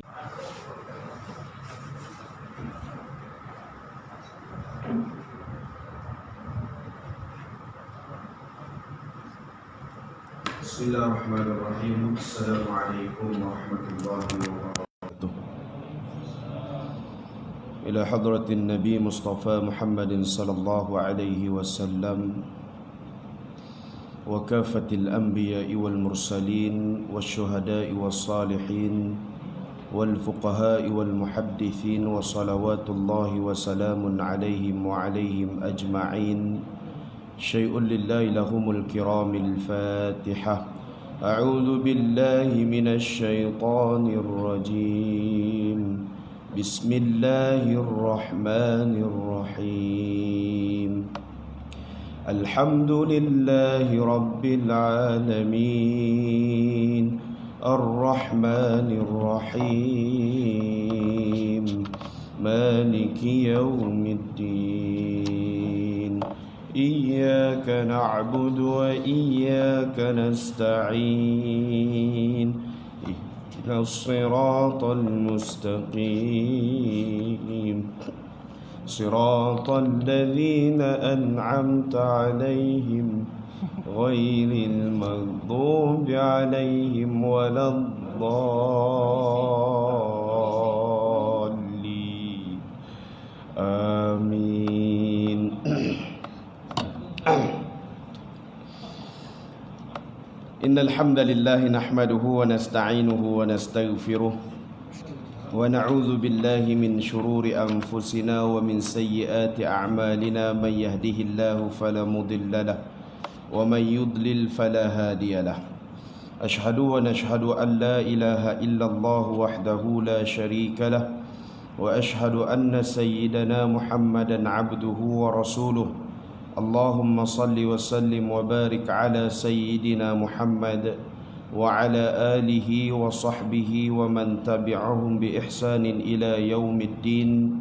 Bismillahirrahmanirrahim. Assalamualaikum warahmatullahi wabarakatuh. Ila hadratin Nabi Mustafa Muhammadin sallallahu alaihi wasallam wa kafatil anbiya'i wal mursalin wasyuhada'i wassalihin wal fuqaha'i wal muhaddithin wa salawatullahi wa salamun alaihim wa alaihim ajma'in. Syai'un lillahi lahumul kiramil Fatihah. A'udzu billahi minasy syaithanir rajim. Bismillahirrahmanirrahim. Alhamdulillahi rabbil alamin. Ar-Rahmanir Rahim. Maliki yaumiddin. Iyyaka na'budu wa iyyaka nasta'in. Ihdinas siratal mustaqim. Siratal ladzina an'amta 'alaihim ghairil maghdubi 'alaihim waladdallin. Amin. Innal hamdalillah nahmaduhu wa nasta'inuhu wa nastaghfiruh wa na'udzu billahi min shururi anfusina wa min sayyiati a'malina. Man yahdihillahu fala mudilla lahu wa man yudlil fala hadiya lahu. Ashhadu wa nashhadu an la ilaha illallah wahdahu la sharika lahu wa ashhadu anna sayyidana Muhammadan 'abduhu wa rasuluh. Allahumma salli wa sallim wa barik ala sayyidina Muhammad wa ala alihi wa sahbihi wa man tabi'ahum bi ihsanin ila yaumiddin.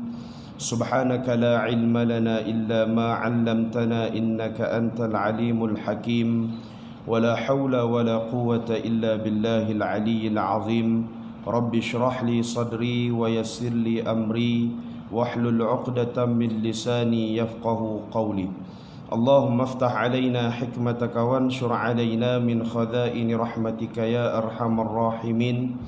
Subhanaka la ilma lana illa ma 'allamtana innaka antal alimul hakim. Wa la hawla wa la quwwata illa billahil aliyyil azim. Rabbi shrah li sadri wa yassir li amri wahlul 'uqdatam min lisani yafqahu qawli. Allahumma aftah alaina hikmataka wanshur alaina min khadhaini rahmatika ya arhamar rahimin.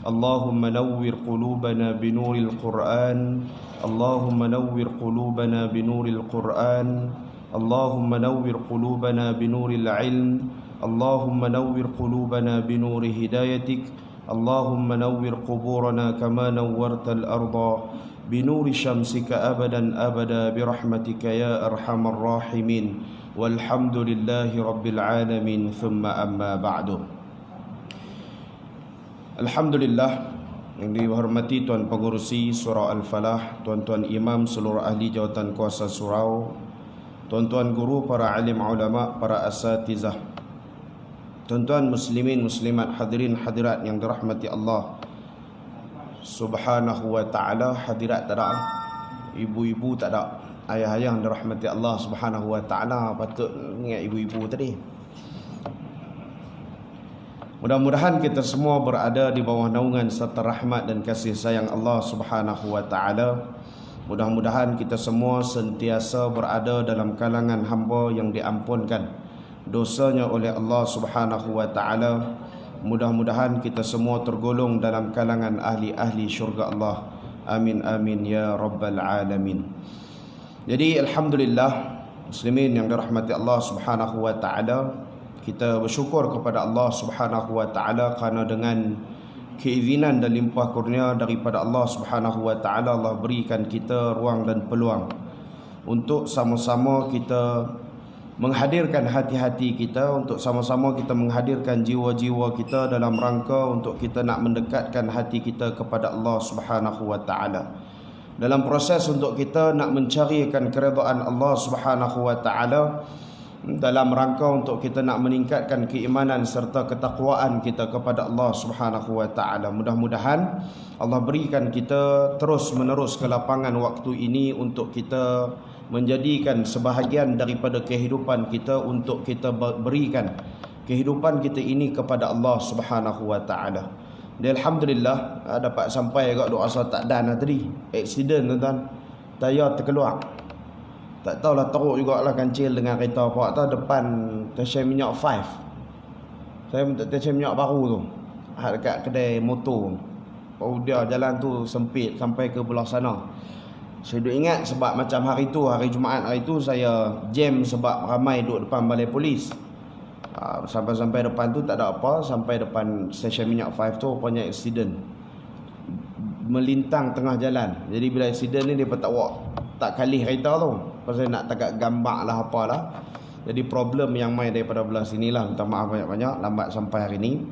Allahumma nawwir qulubana binuril Qur'an. Allahumma nawwir qulubana binuril Qur'an. Allahumma nawwir qulubana binuril ilm. Allahumma nawwir qulubana binuri hidayatik. Allahumma nawwir quburana kama nawwartal arda binuri syamsika abadan abada birahmatika ya arhamar rahimin. Walhamdulillahi rabbil alamin. Thumma amma ba'du. Alhamdulillah, yang dihormati Tuan Pengurusi Surau Al-Falah, tuan-tuan imam, seluruh ahli jawatan kuasa surau, tuan-tuan guru, para alim ulama, para asatizah, tuan-tuan muslimin muslimat, hadirin hadirat yang dirahmati Allah Subhanahu wa ta'ala. Hadirat tak ada, ibu-ibu tak ada, ayah-ayah yang dirahmati Allah Subhanahu wa ta'ala. Patut ingat ibu-ibu tadi. Mudah-mudahan kita semua berada di bawah naungan serta rahmat dan kasih sayang Allah Subhanahu wa ta'ala. Mudah-mudahan kita semua sentiasa berada dalam kalangan hamba yang diampunkan dosanya oleh Allah Subhanahu wa ta'ala. Mudah-mudahan kita semua tergolong dalam kalangan ahli-ahli syurga Allah. Amin amin ya rabbal alamin. Jadi alhamdulillah, muslimin yang dirahmati Allah Subhanahu wa ta'ala, kita bersyukur kepada Allah Subhanahu wa ta'ala kerana dengan keizinan dan limpah kurnia daripada Allah Subhanahu wa ta'ala, Allah berikan kita ruang dan peluang untuk sama-sama kita menghadirkan hati-hati kita, untuk sama-sama kita menghadirkan jiwa-jiwa kita dalam rangka untuk kita nak mendekatkan hati kita kepada Allah Subhanahu wa ta'ala. Dalam proses untuk kita nak mencarikan keredaan Allah Subhanahu wa ta'ala, dalam rangka untuk kita nak meningkatkan keimanan serta ketakwaan kita kepada Allah Subhanahu wa ta'ala. Mudah-mudahan Allah berikan kita terus menerus kelapangan waktu ini untuk kita menjadikan sebahagian daripada kehidupan kita untuk kita berikan kehidupan kita ini kepada Allah Subhanahu wa ta'ala. Dia Alhamdulillah dapat sampai kat duk rasa tak dan tadi. Accident tuan-tuan. Tayar terkeluar. Tak tahulah teruk jugalah kancil dengan kereta apa tu depan stesen minyak 5. Saya minta stesen minyak baru tu. Dekat kedai motor. Oh dia jalan tu sempit sampai ke belah sana. Saya duk ingat sebab macam hari tu, hari Jumaat hari tu saya jam sebab ramai duduk depan balai polis. Sampai depan tu tak ada apa, sampai depan stesen minyak 5 tu rupanya accident. Melintang tengah jalan. Jadi bila accident ni dia tak kalih kereta tu. Pasal nak tagak gambar lah apalah. Jadi problem yang main daripada belah sinilah. Minta maaf banyak-banyak lambat sampai hari ni.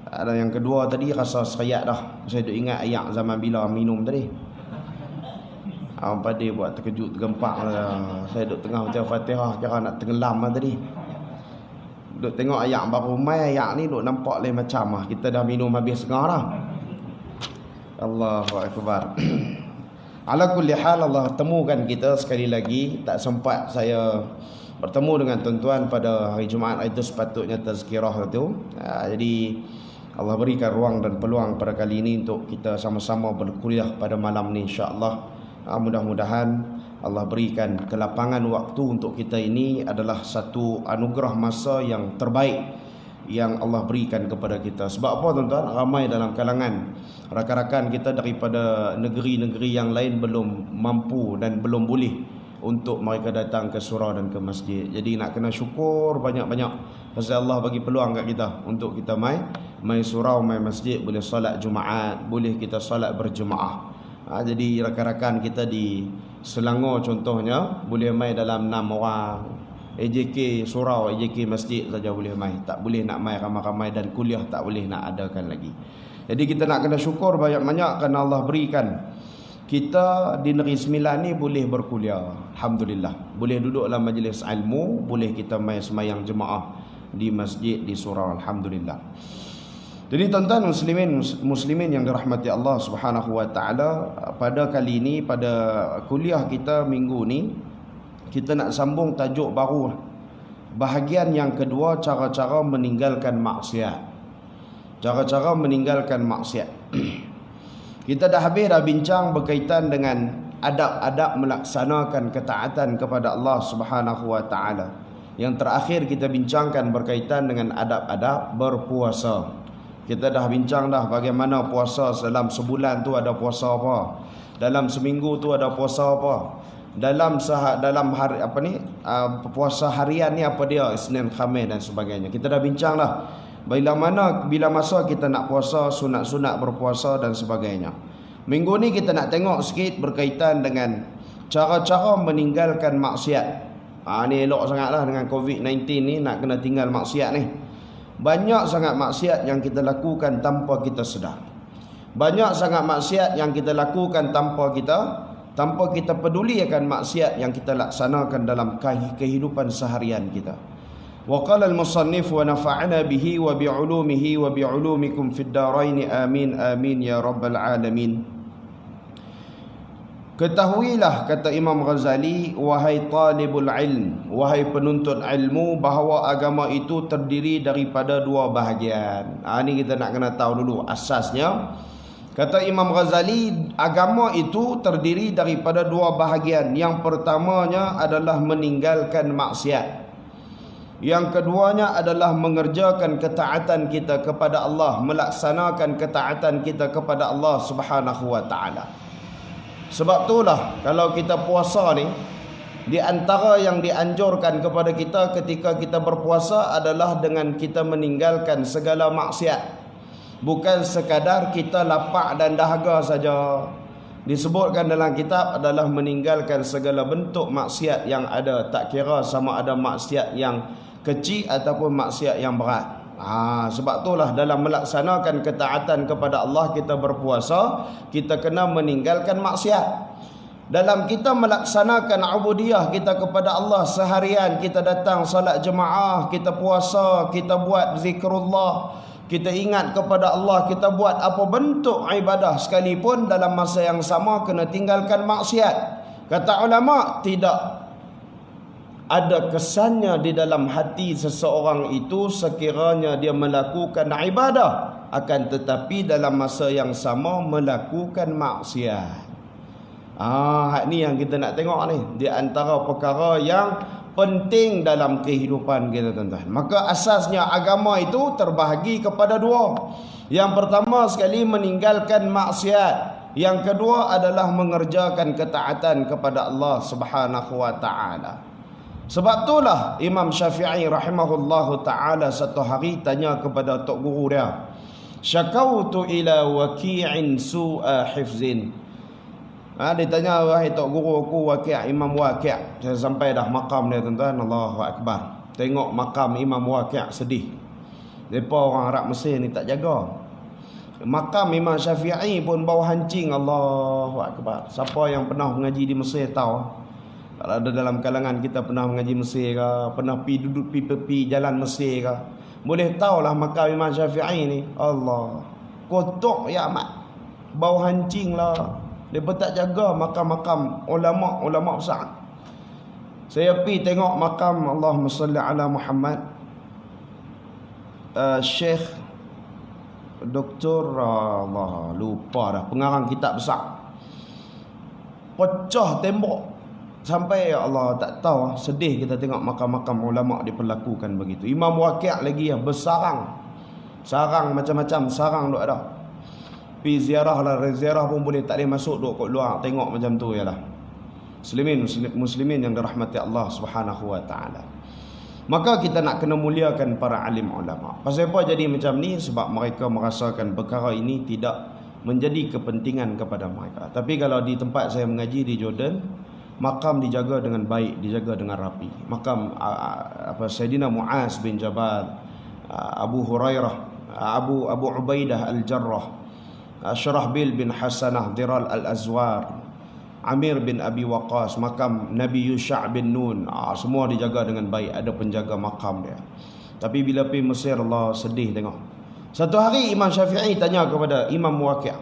Dan yang kedua tadi rasa seriat dah. Saya duk ingat ayat zaman bila minum tadi. Abang Padi buat terkejut tergempak lah. Saya duduk tengah baca Fatihah kira nak tenggelam lah tadi. Duduk tengok ayat baru mai ayat ni duduk nampak lain macam lah. Kita dah minum habis setengah dah. Allahu Akbar. Ala kulli hal Allah temukan kita sekali lagi. Tak sempat saya bertemu dengan tuan-tuan pada hari Jumaat itu sepatutnya tazkirah itu. Jadi Allah berikan ruang dan peluang pada kali ini untuk kita sama-sama berkuliah pada malam ni insya-Allah. Mudah-mudahan Allah berikan kelapangan waktu untuk kita. Ini adalah satu anugerah masa yang terbaik yang Allah berikan kepada kita. Sebab apa tuan-tuan? Ramai dalam kalangan rakan-rakan kita daripada negeri-negeri yang lain belum mampu dan belum boleh untuk mereka datang ke surau dan ke masjid. Jadi nak kena syukur banyak-banyak pasal Allah bagi peluang kat kita untuk kita mai surau, mai masjid, boleh solat Jumaat, boleh kita solat berjemaah. Jadi rakan-rakan kita di Selangor contohnya boleh mai dalam 6 orang. AJK surau, AJK masjid saja boleh mai. Tak boleh nak mai ramai-ramai dan kuliah tak boleh nak adakan lagi. Jadi kita nak kena syukur banyak-banyak kerana Allah berikan kita di Negeri Sembilan ni boleh berkuliah. Alhamdulillah. Boleh duduk dalam majlis ilmu, boleh kita mai semayang jemaah di masjid, di surau. Alhamdulillah. Jadi tuan-tuan muslimin yang dirahmati Allah Subhanahu wa taala, pada kali ini pada kuliah kita minggu ni kita nak sambung tajuk baru. Bahagian yang kedua, cara-cara meninggalkan maksiat. Cara-cara meninggalkan maksiat. Kita dah bincang berkaitan dengan adab-adab melaksanakan ketaatan kepada Allah Subhanahu wa taala. Yang terakhir kita bincangkan berkaitan dengan adab-adab berpuasa. Kita dah bincang dah bagaimana puasa dalam sebulan tu ada puasa apa, dalam seminggu tu ada puasa apa, dalam hari puasa harian ni apa dia, Isnin, Khamis dan sebagainya. Kita dah bincang dah bila masa kita nak puasa, sunat-sunat berpuasa dan sebagainya. Minggu ni kita nak tengok sikit berkaitan dengan cara-cara meninggalkan maksiat. Ni elok sangatlah dengan COVID-19 ni, nak kena tinggal maksiat ni. Banyak sangat maksiat yang kita lakukan tanpa kita sedar. Banyak sangat maksiat yang kita lakukan tanpa kita peduli akan maksiat yang kita laksanakan dalam kehidupan seharian kita. Wa qala al-musannif wa nafa'ana bihi wa bi'ulumihi wa bi'ulumikum fid darain amin amin ya rabbal alamin. Ketahuilah, kata Imam Ghazali, wahai talibul ilm, wahai penuntut ilmu, bahawa agama itu terdiri daripada dua bahagian. Ini kita nak kena tahu dulu asasnya. Kata Imam Ghazali, agama itu terdiri daripada dua bahagian. Yang pertamanya adalah meninggalkan maksiat. Yang keduanya adalah mengerjakan ketaatan kita kepada Allah, melaksanakan ketaatan kita kepada Allah Subhanahu wa taala. Sebab itulah kalau kita puasa ni, di antara yang dianjurkan kepada kita ketika kita berpuasa adalah dengan kita meninggalkan segala maksiat. Bukan sekadar kita lapar dan dahaga saja. Disebutkan dalam kitab adalah meninggalkan segala bentuk maksiat yang ada, tak kira sama ada maksiat yang kecil ataupun maksiat yang berat. Sebab itulah dalam melaksanakan ketaatan kepada Allah, kita berpuasa, kita kena meninggalkan maksiat. Dalam kita melaksanakan ubudiyah kita kepada Allah seharian, kita datang salat jemaah, kita puasa, kita buat zikrullah, kita ingat kepada Allah, kita buat apa bentuk ibadah sekalipun, dalam masa yang sama kena tinggalkan maksiat. Kata ulama, tidak ada kesannya di dalam hati seseorang itu sekiranya dia melakukan ibadah, akan tetapi dalam masa yang sama melakukan maksiat. Hak ni yang kita nak tengok ni, di antara perkara yang penting dalam kehidupan kita, tuan-tuan. Maka asasnya agama itu terbahagi kepada dua. Yang pertama sekali meninggalkan maksiat. Yang kedua adalah mengerjakan ketaatan kepada Allah Subhanahu wa taala. Sebab itulah Imam Syafi'i rahimahullahu taala satu hari tanya kepada tok guru dia, syakautu ila waqi'in su'a hifzin. Dia tanya, wahai tok guru aku Waqi', Imam Waqi'. Saya sampai dah makam dia, tuan-tuan. Allahu akbar. Tengok makam Imam Waqi' sedih. Depa orang Arab Mesir ni tak jaga. Makam Imam Syafi'i pun bau hancing. Allahu akbar. Siapa yang pernah mengaji di Mesir tahu. Kalau ada dalam kalangan kita pernah mengaji Mesir ke, pernah duduk pi jalan Mesir ke, boleh tahulah makam Imam Syafi'i ni. Allah, kotor ya amat, bau hancing lah. Mereka tak jaga makam-makam ulama' besar. Saya pi tengok makam, Allahumma salli ala Muhammad, Syekh Doktor Allah lupa dah, pengarang kitab besar. Pecah tembok. Sampai ya Allah tak tahu, sedih kita tengok makam-makam ulama' diperlakukan begitu. Imam Waqi' lagi ya bersarang. Sarang macam-macam sarang duk ada. Pi ziarah lah, ziarah pun boleh tak boleh masuk duk kat luar tengok macam tu yalah. Muslimin yang dirahmati Allah Subhanahu wa taala. Maka kita nak kena muliakan para alim ulama'. Pasal apa jadi macam ni? Sebab mereka merasakan perkara ini tidak menjadi kepentingan kepada mereka. Tapi kalau di tempat saya mengaji di Jordan, makam dijaga dengan baik, dijaga dengan rapi. Makam Sayyidina Mu'az bin Jabal, Abu Hurairah, Abu Ubaidah Al-Jarrah, Syurahbil bin Hasanah, Diral Al-Azwar, Amir bin Abi Waqqas, makam Nabi Yusha' bin Nun, semua dijaga dengan baik, ada penjaga makam dia. Tapi bila pergi Mesir, Allah sedih tengok. Satu hari Imam Syafi'i tanya kepada Imam Waqi',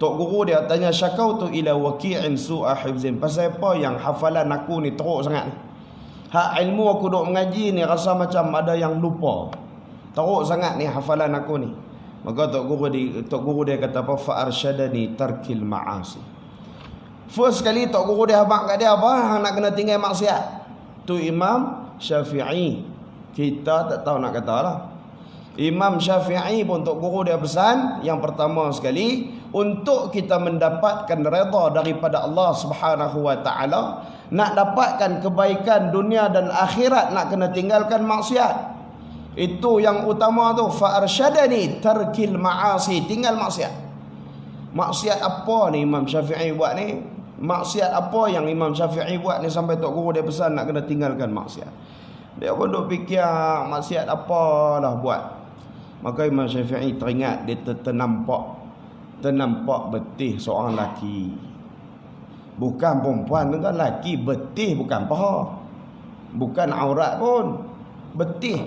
tok guru dia tanya, syakautu ila waqi'in su'a hifzin. Pasal apa yang hafalan aku ni teruk sangat ni? Hak ilmu aku duk mengaji ni rasa macam ada yang lupa. Teruk sangat ni hafalan aku ni. Maka tok guru dia kata apa? Fa arsyadani tarkil ma'asi. First sekali tok guru dia habaq kat dia apa? Nak kena tinggal maksiat. Tu Imam Syafi'i. Kita tak tahu nak kata lah. Imam Syafi'i pun tok guru dia pesan, yang pertama sekali, untuk kita mendapatkan redha daripada Allah Subhanahu wa taala, nak dapatkan kebaikan dunia dan akhirat, nak kena tinggalkan maksiat. Itu yang utama tu. Fa arsyadani tarkil ma'asi, tinggal maksiat. Maksiat apa ni Imam Syafi'i buat ni? Maksiat apa yang Imam Syafi'i buat ni sampai tok guru dia pesan nak kena tinggalkan maksiat? Dia pun duk fikir maksiat apalah buat. Maka Imam Syafi'i teringat, dia ternampak betih seorang lelaki. Bukan perempuan, tuan, lelaki betih, bukan paha. Bukan aurat pun. Betih.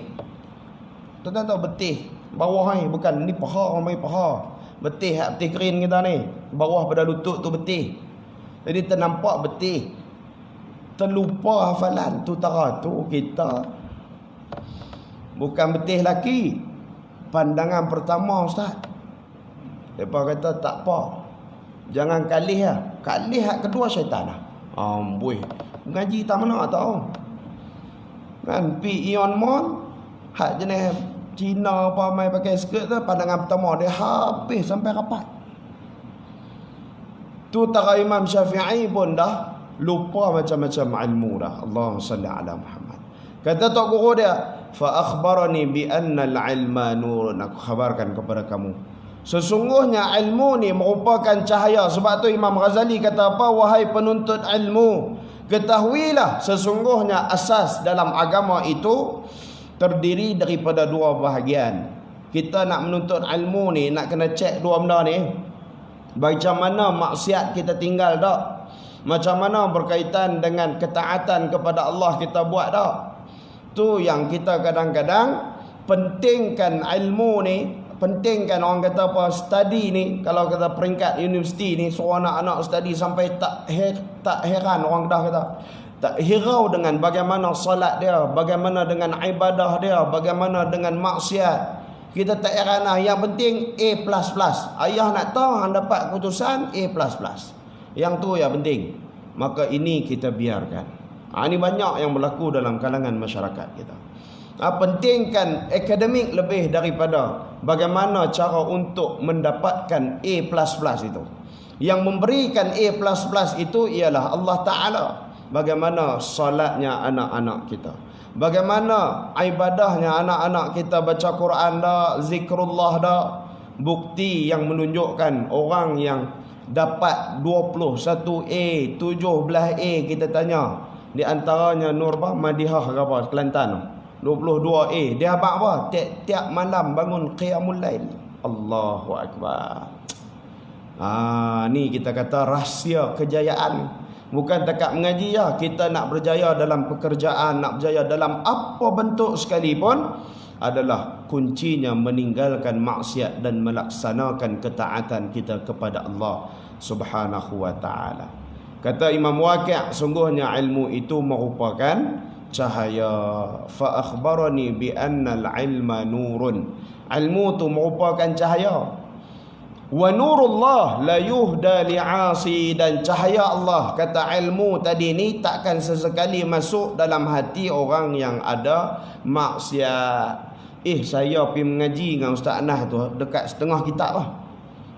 Tuan tahu betih. Bawah ni, bukan ni paha, orang panggil paha. Betih, hak betih kering kita ni. Bawah pada lutut tu betih. Jadi ternampak betih. Terlupa hafalan. Tu tara tu kita. Bukan betih lelaki. Pandangan pertama Ustaz, mereka kata tak apa, jangan kalih lah. Kalih hak kedua syaitan lah. Amboi, ngaji tak mana tahu kan. Pi Ion Mon, hak jenis Cina apa mai pakai skirt tu, pandangan pertama dia habis sampai rapat. Tu tara Imam Syafi'i pun dah lupa macam-macam ilmu dah. Allahumma salli ala Muhammad. Kata tok guru dia, fa akhbarani bi anna al-ilma nurun. Aku khabarkan kepada kamu, sesungguhnya ilmu ni merupakan cahaya. Sebab tu Imam Ghazali kata apa? Wahai penuntut ilmu, ketahuilah sesungguhnya asas dalam agama itu terdiri daripada dua bahagian. Kita nak menuntut ilmu ni, nak kena cek dua benda ni. Macam mana maksiat kita tinggal tak? Macam mana berkaitan dengan ketaatan kepada Allah kita buat tak? Tu yang kita kadang-kadang pentingkan ilmu ni, pentingkan orang kata apa, study ni. Kalau kata peringkat universiti ni, suruh anak-anak study sampai tak heran orang dah kata. tak hirau dengan bagaimana solat dia, bagaimana dengan ibadah dia, bagaimana dengan maksiat. Kita tak heranah, yang penting A++. Ayah nak tahu hang dapat keputusan A++. Yang tu yang penting. Maka ini kita biarkan. Ini banyak yang berlaku dalam kalangan masyarakat kita. Pentingkan akademik lebih daripada bagaimana cara untuk mendapatkan A++ itu. Yang memberikan A++ itu ialah Allah Ta'ala. Bagaimana solatnya anak-anak kita, bagaimana ibadahnya anak-anak kita, baca Quran dah, zikrullah dah. Bukti yang menunjukkan orang yang dapat 21A, 17A, kita tanya, di antaranya Nur Madihah ke apa, Kelantan, 22A. Dia habaq apa? Tiap-tiap malam bangun qiyamul lail. Allahu Akbar. Ni kita kata rahsia kejayaan. Bukan takat mengaji ya, kita nak berjaya dalam pekerjaan, nak berjaya dalam apa bentuk sekalipun, adalah kuncinya meninggalkan maksiat dan melaksanakan ketaatan kita kepada Allah Subhanahu wa taala. Kata Imam Waqi', sungguhnya ilmu itu merupakan cahaya. Fa akhbarani bi anna al-ilma nurun. Ilmu itu merupakan cahaya. Wa nurullah la yuhda li'asi, dan cahaya Allah, kata ilmu tadi ni, takkan sesekali masuk dalam hati orang yang ada maksiat. Saya pergi mengaji dengan Ustaz Anas tu dekat setengah kitab lah.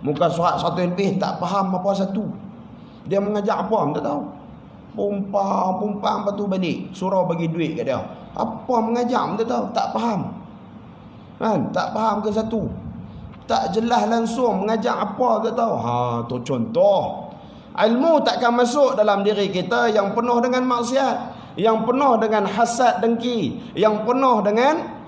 Muka surat 1 lebih tak faham apa satu. Dia mengajar apa tak tahu. Pumpang lepas tu balik, surau bagi duit kat dia. Apa mengajar tak tahu, tak faham. Kan? Tak faham ke satu. Tak jelas langsung mengajar apa tak tahu. Tu contoh. Ilmu takkan masuk dalam diri kita yang penuh dengan maksiat, yang penuh dengan hasad dengki, yang penuh dengan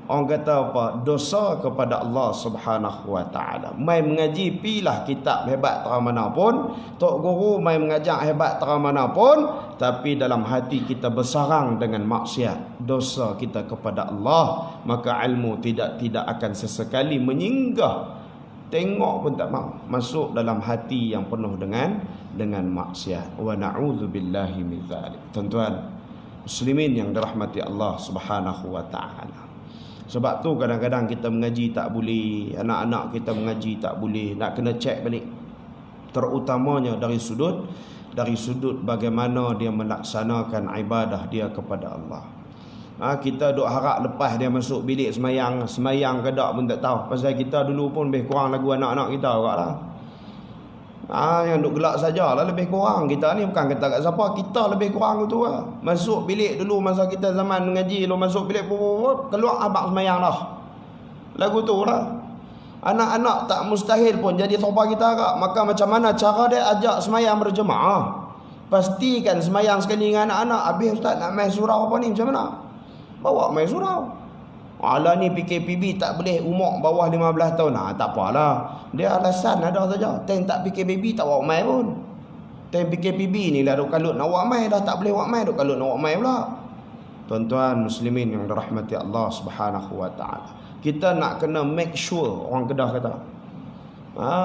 orang kata apa, dosa kepada Allah Subhanahu wa taala. Mai mengaji pilah kitab hebat terang manapun, tok guru mai mengajar hebat terang manapun, tapi dalam hati kita bersarang dengan maksiat, dosa kita kepada Allah, maka ilmu tidak akan sesekali menyinggah, tengok pun tak mau masuk dalam hati yang penuh dengan maksiat. Wa na'udzubillahi min dzalik. Tuan-tuan muslimin yang dirahmati Allah Subhanahu wa taala. Sebab tu kadang-kadang kita mengaji tak boleh, anak-anak kita mengaji tak boleh, nak kena cek balik. Terutamanya dari sudut bagaimana dia melaksanakan ibadah dia kepada Allah. Kita duk harap lepas dia masuk bilik semayang ke tak pun tak tahu. Pasal kita dulu pun lebih kurang lagu anak-anak kita juga lah. Yang duk gelak sajalah, lebih kurang kita ni, bukan kata kat siapa, kita lebih kurang tu lah. Masuk bilik dulu masa kita zaman mengaji, lu masuk bilik keluar abang semayang dah. Lagu tu lah. Anak-anak tak mustahil pun jadi sopa kita kak. Maka macam mana cara dia ajak semayang berjemaah? Pastikan semayang sekali dengan anak-anak. Habis ustaz nak main surau apa ni, macam mana? Bawa main surau. Ala ni PKPB tak boleh umur bawah 15 tahun. Tak apalah. Dia alasan ada saja. Time tak PKPB tak bawa mai pun. Time PKPB ni lah duk kalut nak bawa mai, dah tak boleh bawa mai, duk kalut nak bawa mai pula. Tuan-tuan muslimin yang dirahmati Allah Subhanahu wa taala. Kita nak kena make sure, orang Kedah kata.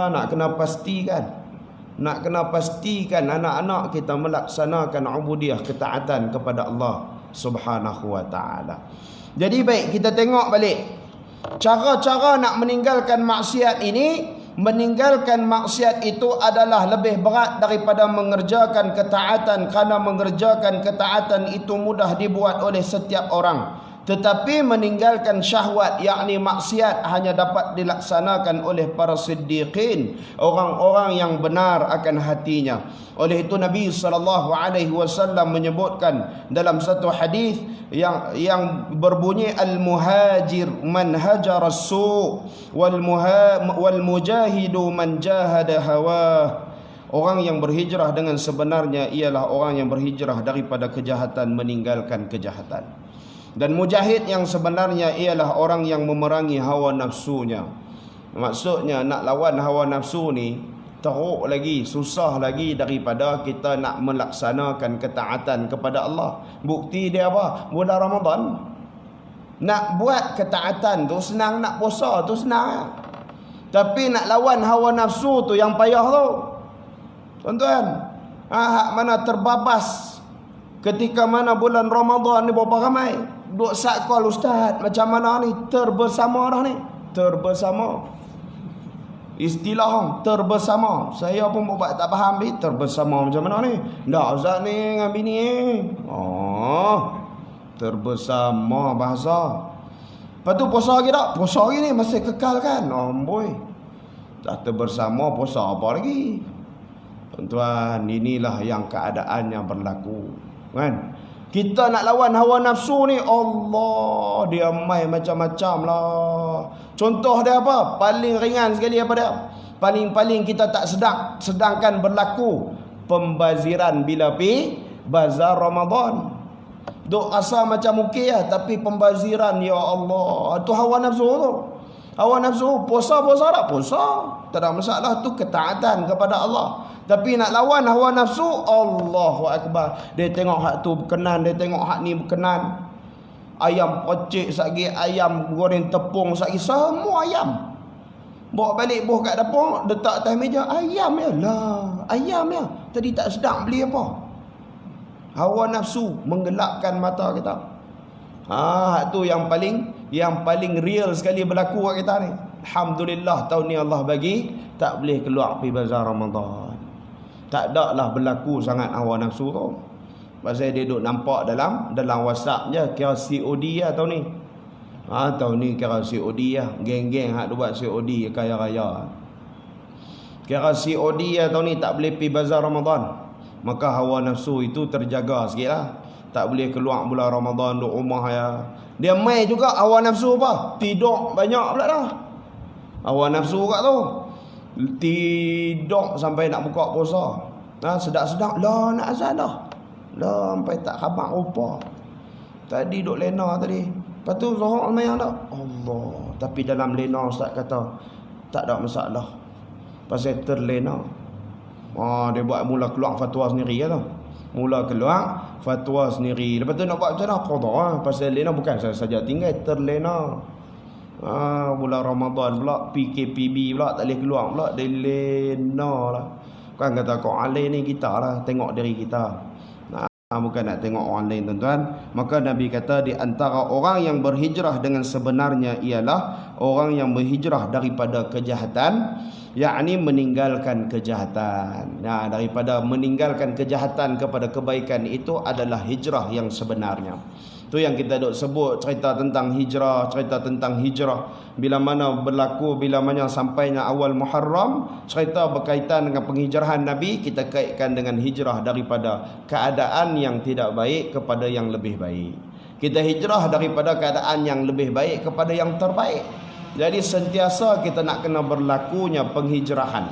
Nak kena pastikan. Nak kena pastikan anak-anak kita melaksanakan ubudiyah, ketaatan kepada Allah Subhanahu wa taala. Jadi baik, kita tengok balik cara-cara nak meninggalkan maksiat ini. Meninggalkan maksiat itu adalah lebih berat daripada mengerjakan ketaatan, kerana mengerjakan ketaatan itu mudah dibuat oleh setiap orang. Tetapi meninggalkan syahwat, yakni maksiat, hanya dapat dilaksanakan oleh para siddiqin, orang-orang yang benar akan hatinya. Oleh itu Nabi SAW menyebutkan dalam satu hadis yang berbunyi, al-muhajir man hajara as-su' wal mujahidu man jahada hawa. Orang yang berhijrah dengan sebenarnya ialah orang yang berhijrah daripada kejahatan, meninggalkan kejahatan. Dan mujahid yang sebenarnya ialah orang yang memerangi hawa nafsunya. Maksudnya nak lawan hawa nafsu ni teruk lagi, susah lagi daripada kita nak melaksanakan ketaatan kepada Allah. Bukti dia apa? Bulan Ramadan. Nak buat ketaatan tu senang, nak puasa tu senang. Tapi nak lawan hawa nafsu tu yang payah tu. Tuan-tuan, hak mana terbabas Ketika mana bulan Ramadan ni berapa ramai duk sakol ustaz, macam mana ni terbersama dah ni. Terbersama. Istilah terbersama. Saya pun buat tak faham ni terbersama macam mana ni. Dah ustaz ni dengan bini terbersama bahasa. Lepas tu puasa lagi tak? Puasa lagi ni masih kekal kan? Boy. Dah terbersama puasa apa lagi? Tuan-tuan, inilah yang keadaan yang berlaku. Kan? Kita nak lawan hawa nafsu ni, Allah, dia main macam-macam lah. Contoh dia apa? Paling ringan sekali apa dia? Paling-paling kita tak sedangkan berlaku pembaziran bila bazar Ramadan. Duk rasa macam okey lah, tapi pembaziran, ya Allah, tu hawa nafsu tu. Hawa nafsu, puasa tak? Puasa. Tak ada masalah, tu ketaatan kepada Allah. Tapi nak lawan hawa nafsu, Allahu Akbar. Dia tengok hak tu berkenan, dia tengok hak ni berkenan. Ayam pocik sagi, ayam goreng tepung sagi, semua ayam. Bawa balik buh kat dapur, letak atas meja, ayam ya lah, ayam ya. Tadi tak sedap beli apa. Hawa nafsu menggelapkan mata kita. Hak tu yang paling real sekali berlaku kat kita ni. Alhamdulillah tahun ni Allah bagi tak boleh keluar pergi bazar Ramadan. Tak ada lah berlaku sangat hawa nafsu tu. Pasal dia duk nampak dalam WhatsApp je, kira COD lah tahun ni. Tahun ni kira COD lah. Geng-geng hak buat COD kaya raya. Kira COD lah tahun ni, tak boleh pergi bazar Ramadan. Maka hawa nafsu itu terjaga sikit lah. Tak boleh keluar bulan Ramadan duduk rumah ya. Dia mai juga hawa nafsu apa? Tidur banyak pula dah. Hawa nafsu kat tu. Tidur sampai nak buka puasa. Sedap-sedap lah nak azan dah. Lah sampai tak khabar rupa. Tadi duduk lena tadi. Lepas tu Zohor main tak? Allah. Tapi dalam lena ustaz kata tak ada masalah. Pasal terlena. Dia buat mula keluar fatwa sendiri lah. Mula keluar fatwa sendiri. Lepas tu nak buat macam mana? Qadha lah. Pasal lena bukan saja tinggal, terlena. Bulan Ramadan pula, PKPB pula, tak boleh keluar pula. Dia lena lah. Kan kata kau alih ni kita lah, tengok diri kita. Bukan nak tengok orang lain tuan-tuan. Maka Nabi kata di antara orang yang berhijrah dengan sebenarnya ialah orang yang berhijrah daripada kejahatan, yakni meninggalkan kejahatan. Daripada meninggalkan kejahatan kepada kebaikan itu adalah hijrah yang sebenarnya. Tu yang kita duk sebut cerita tentang hijrah, bila mana berlaku, bila mana sampainya awal Muharram, cerita berkaitan dengan penghijrahan Nabi, kita kaitkan dengan hijrah daripada keadaan yang tidak baik kepada yang lebih baik. Kita hijrah daripada keadaan yang lebih baik kepada yang terbaik. Jadi sentiasa kita nak kena berlakunya penghijrahan.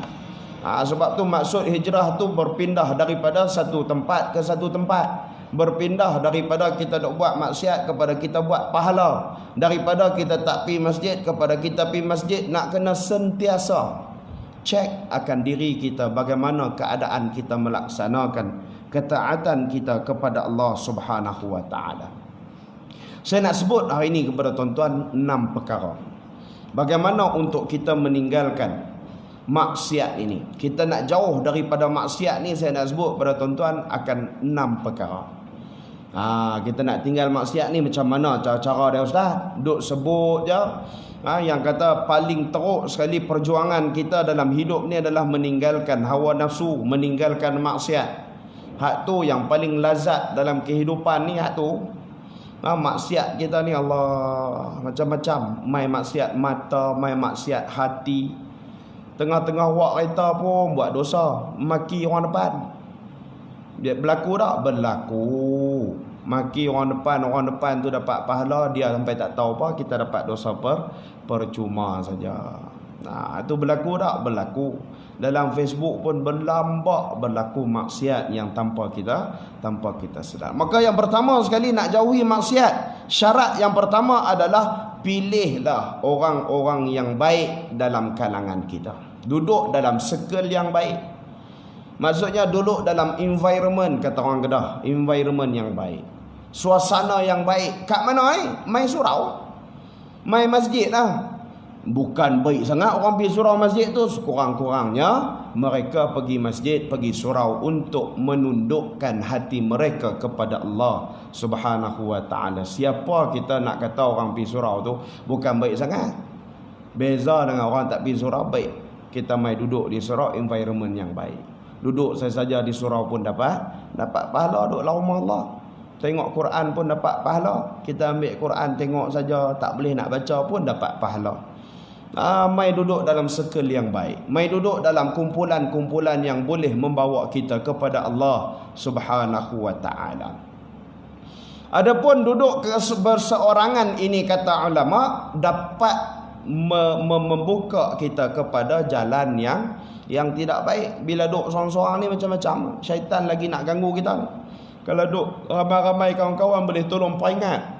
Sebab tu maksud hijrah tu berpindah daripada satu tempat ke satu tempat. Berpindah daripada kita nak buat maksiat kepada kita buat pahala. Daripada kita tak pergi masjid kepada kita pergi masjid. Nak kena sentiasa cek akan diri kita, bagaimana keadaan kita melaksanakan ketaatan kita kepada Allah Subhanahu wa taala. Saya nak sebut hari ini kepada tuan-tuan 6 perkara. Bagaimana untuk kita meninggalkan maksiat ini. Kita nak jauh daripada maksiat ni, saya nak sebut pada tuan-tuan akan 6 perkara. Kita nak tinggal maksiat ni macam mana cara-cara dia ustaz? Duk sebut je. Yang kata paling teruk sekali perjuangan kita dalam hidup ni adalah meninggalkan hawa nafsu, meninggalkan maksiat. Hak tu yang paling lazat dalam kehidupan ni, hak tu. Maksiat kita ni Allah macam-macam. Mai maksiat mata, mai maksiat hati. Tengah-tengah wak kereta pun buat dosa, maki orang depan. Dia berlaku tak? Berlaku. Maki orang depan tu dapat pahala, dia sampai tak tahu apa, kita dapat dosa percuma saja. Itu berlaku tak? Berlaku. Dalam Facebook pun berlambak berlaku maksiat yang tanpa kita sedar. Maka yang pertama sekali nak jauhi maksiat, syarat yang pertama adalah pilihlah orang-orang yang baik dalam kalangan kita. Duduk dalam circle yang baik. Maksudnya duduk dalam environment, kata orang Kedah, environment yang baik. Suasana yang baik. Kat mana Mai surau? Mai masjid lah. Bukan baik sangat orang pergi surau masjid tu, sekurang-kurangnya mereka pergi masjid, pergi surau untuk menundukkan hati mereka kepada Allah Subhanahu wa taala. Siapa kita nak kata orang pergi surau tu bukan baik sangat? Beza dengan orang tak pergi surau baik. Kita mai duduk di surau, environment yang baik. Duduk saja di surau pun dapat pahala, duduk dalam rumah Allah. Tengok Quran pun dapat pahala. Kita ambil Quran tengok saja, tak boleh nak baca pun dapat pahala. Mai duduk dalam circle yang baik, mai duduk dalam kumpulan-kumpulan yang boleh membawa kita kepada Allah Subhanahu wa taala. Adapun duduk berseorangan ini, kata ulama, dapat membuka kita kepada jalan yang tidak baik. Bila duduk seorang-seorang ni macam-macam, syaitan lagi nak ganggu kita. Kalau duduk ramai-ramai kawan-kawan boleh tolong peringat.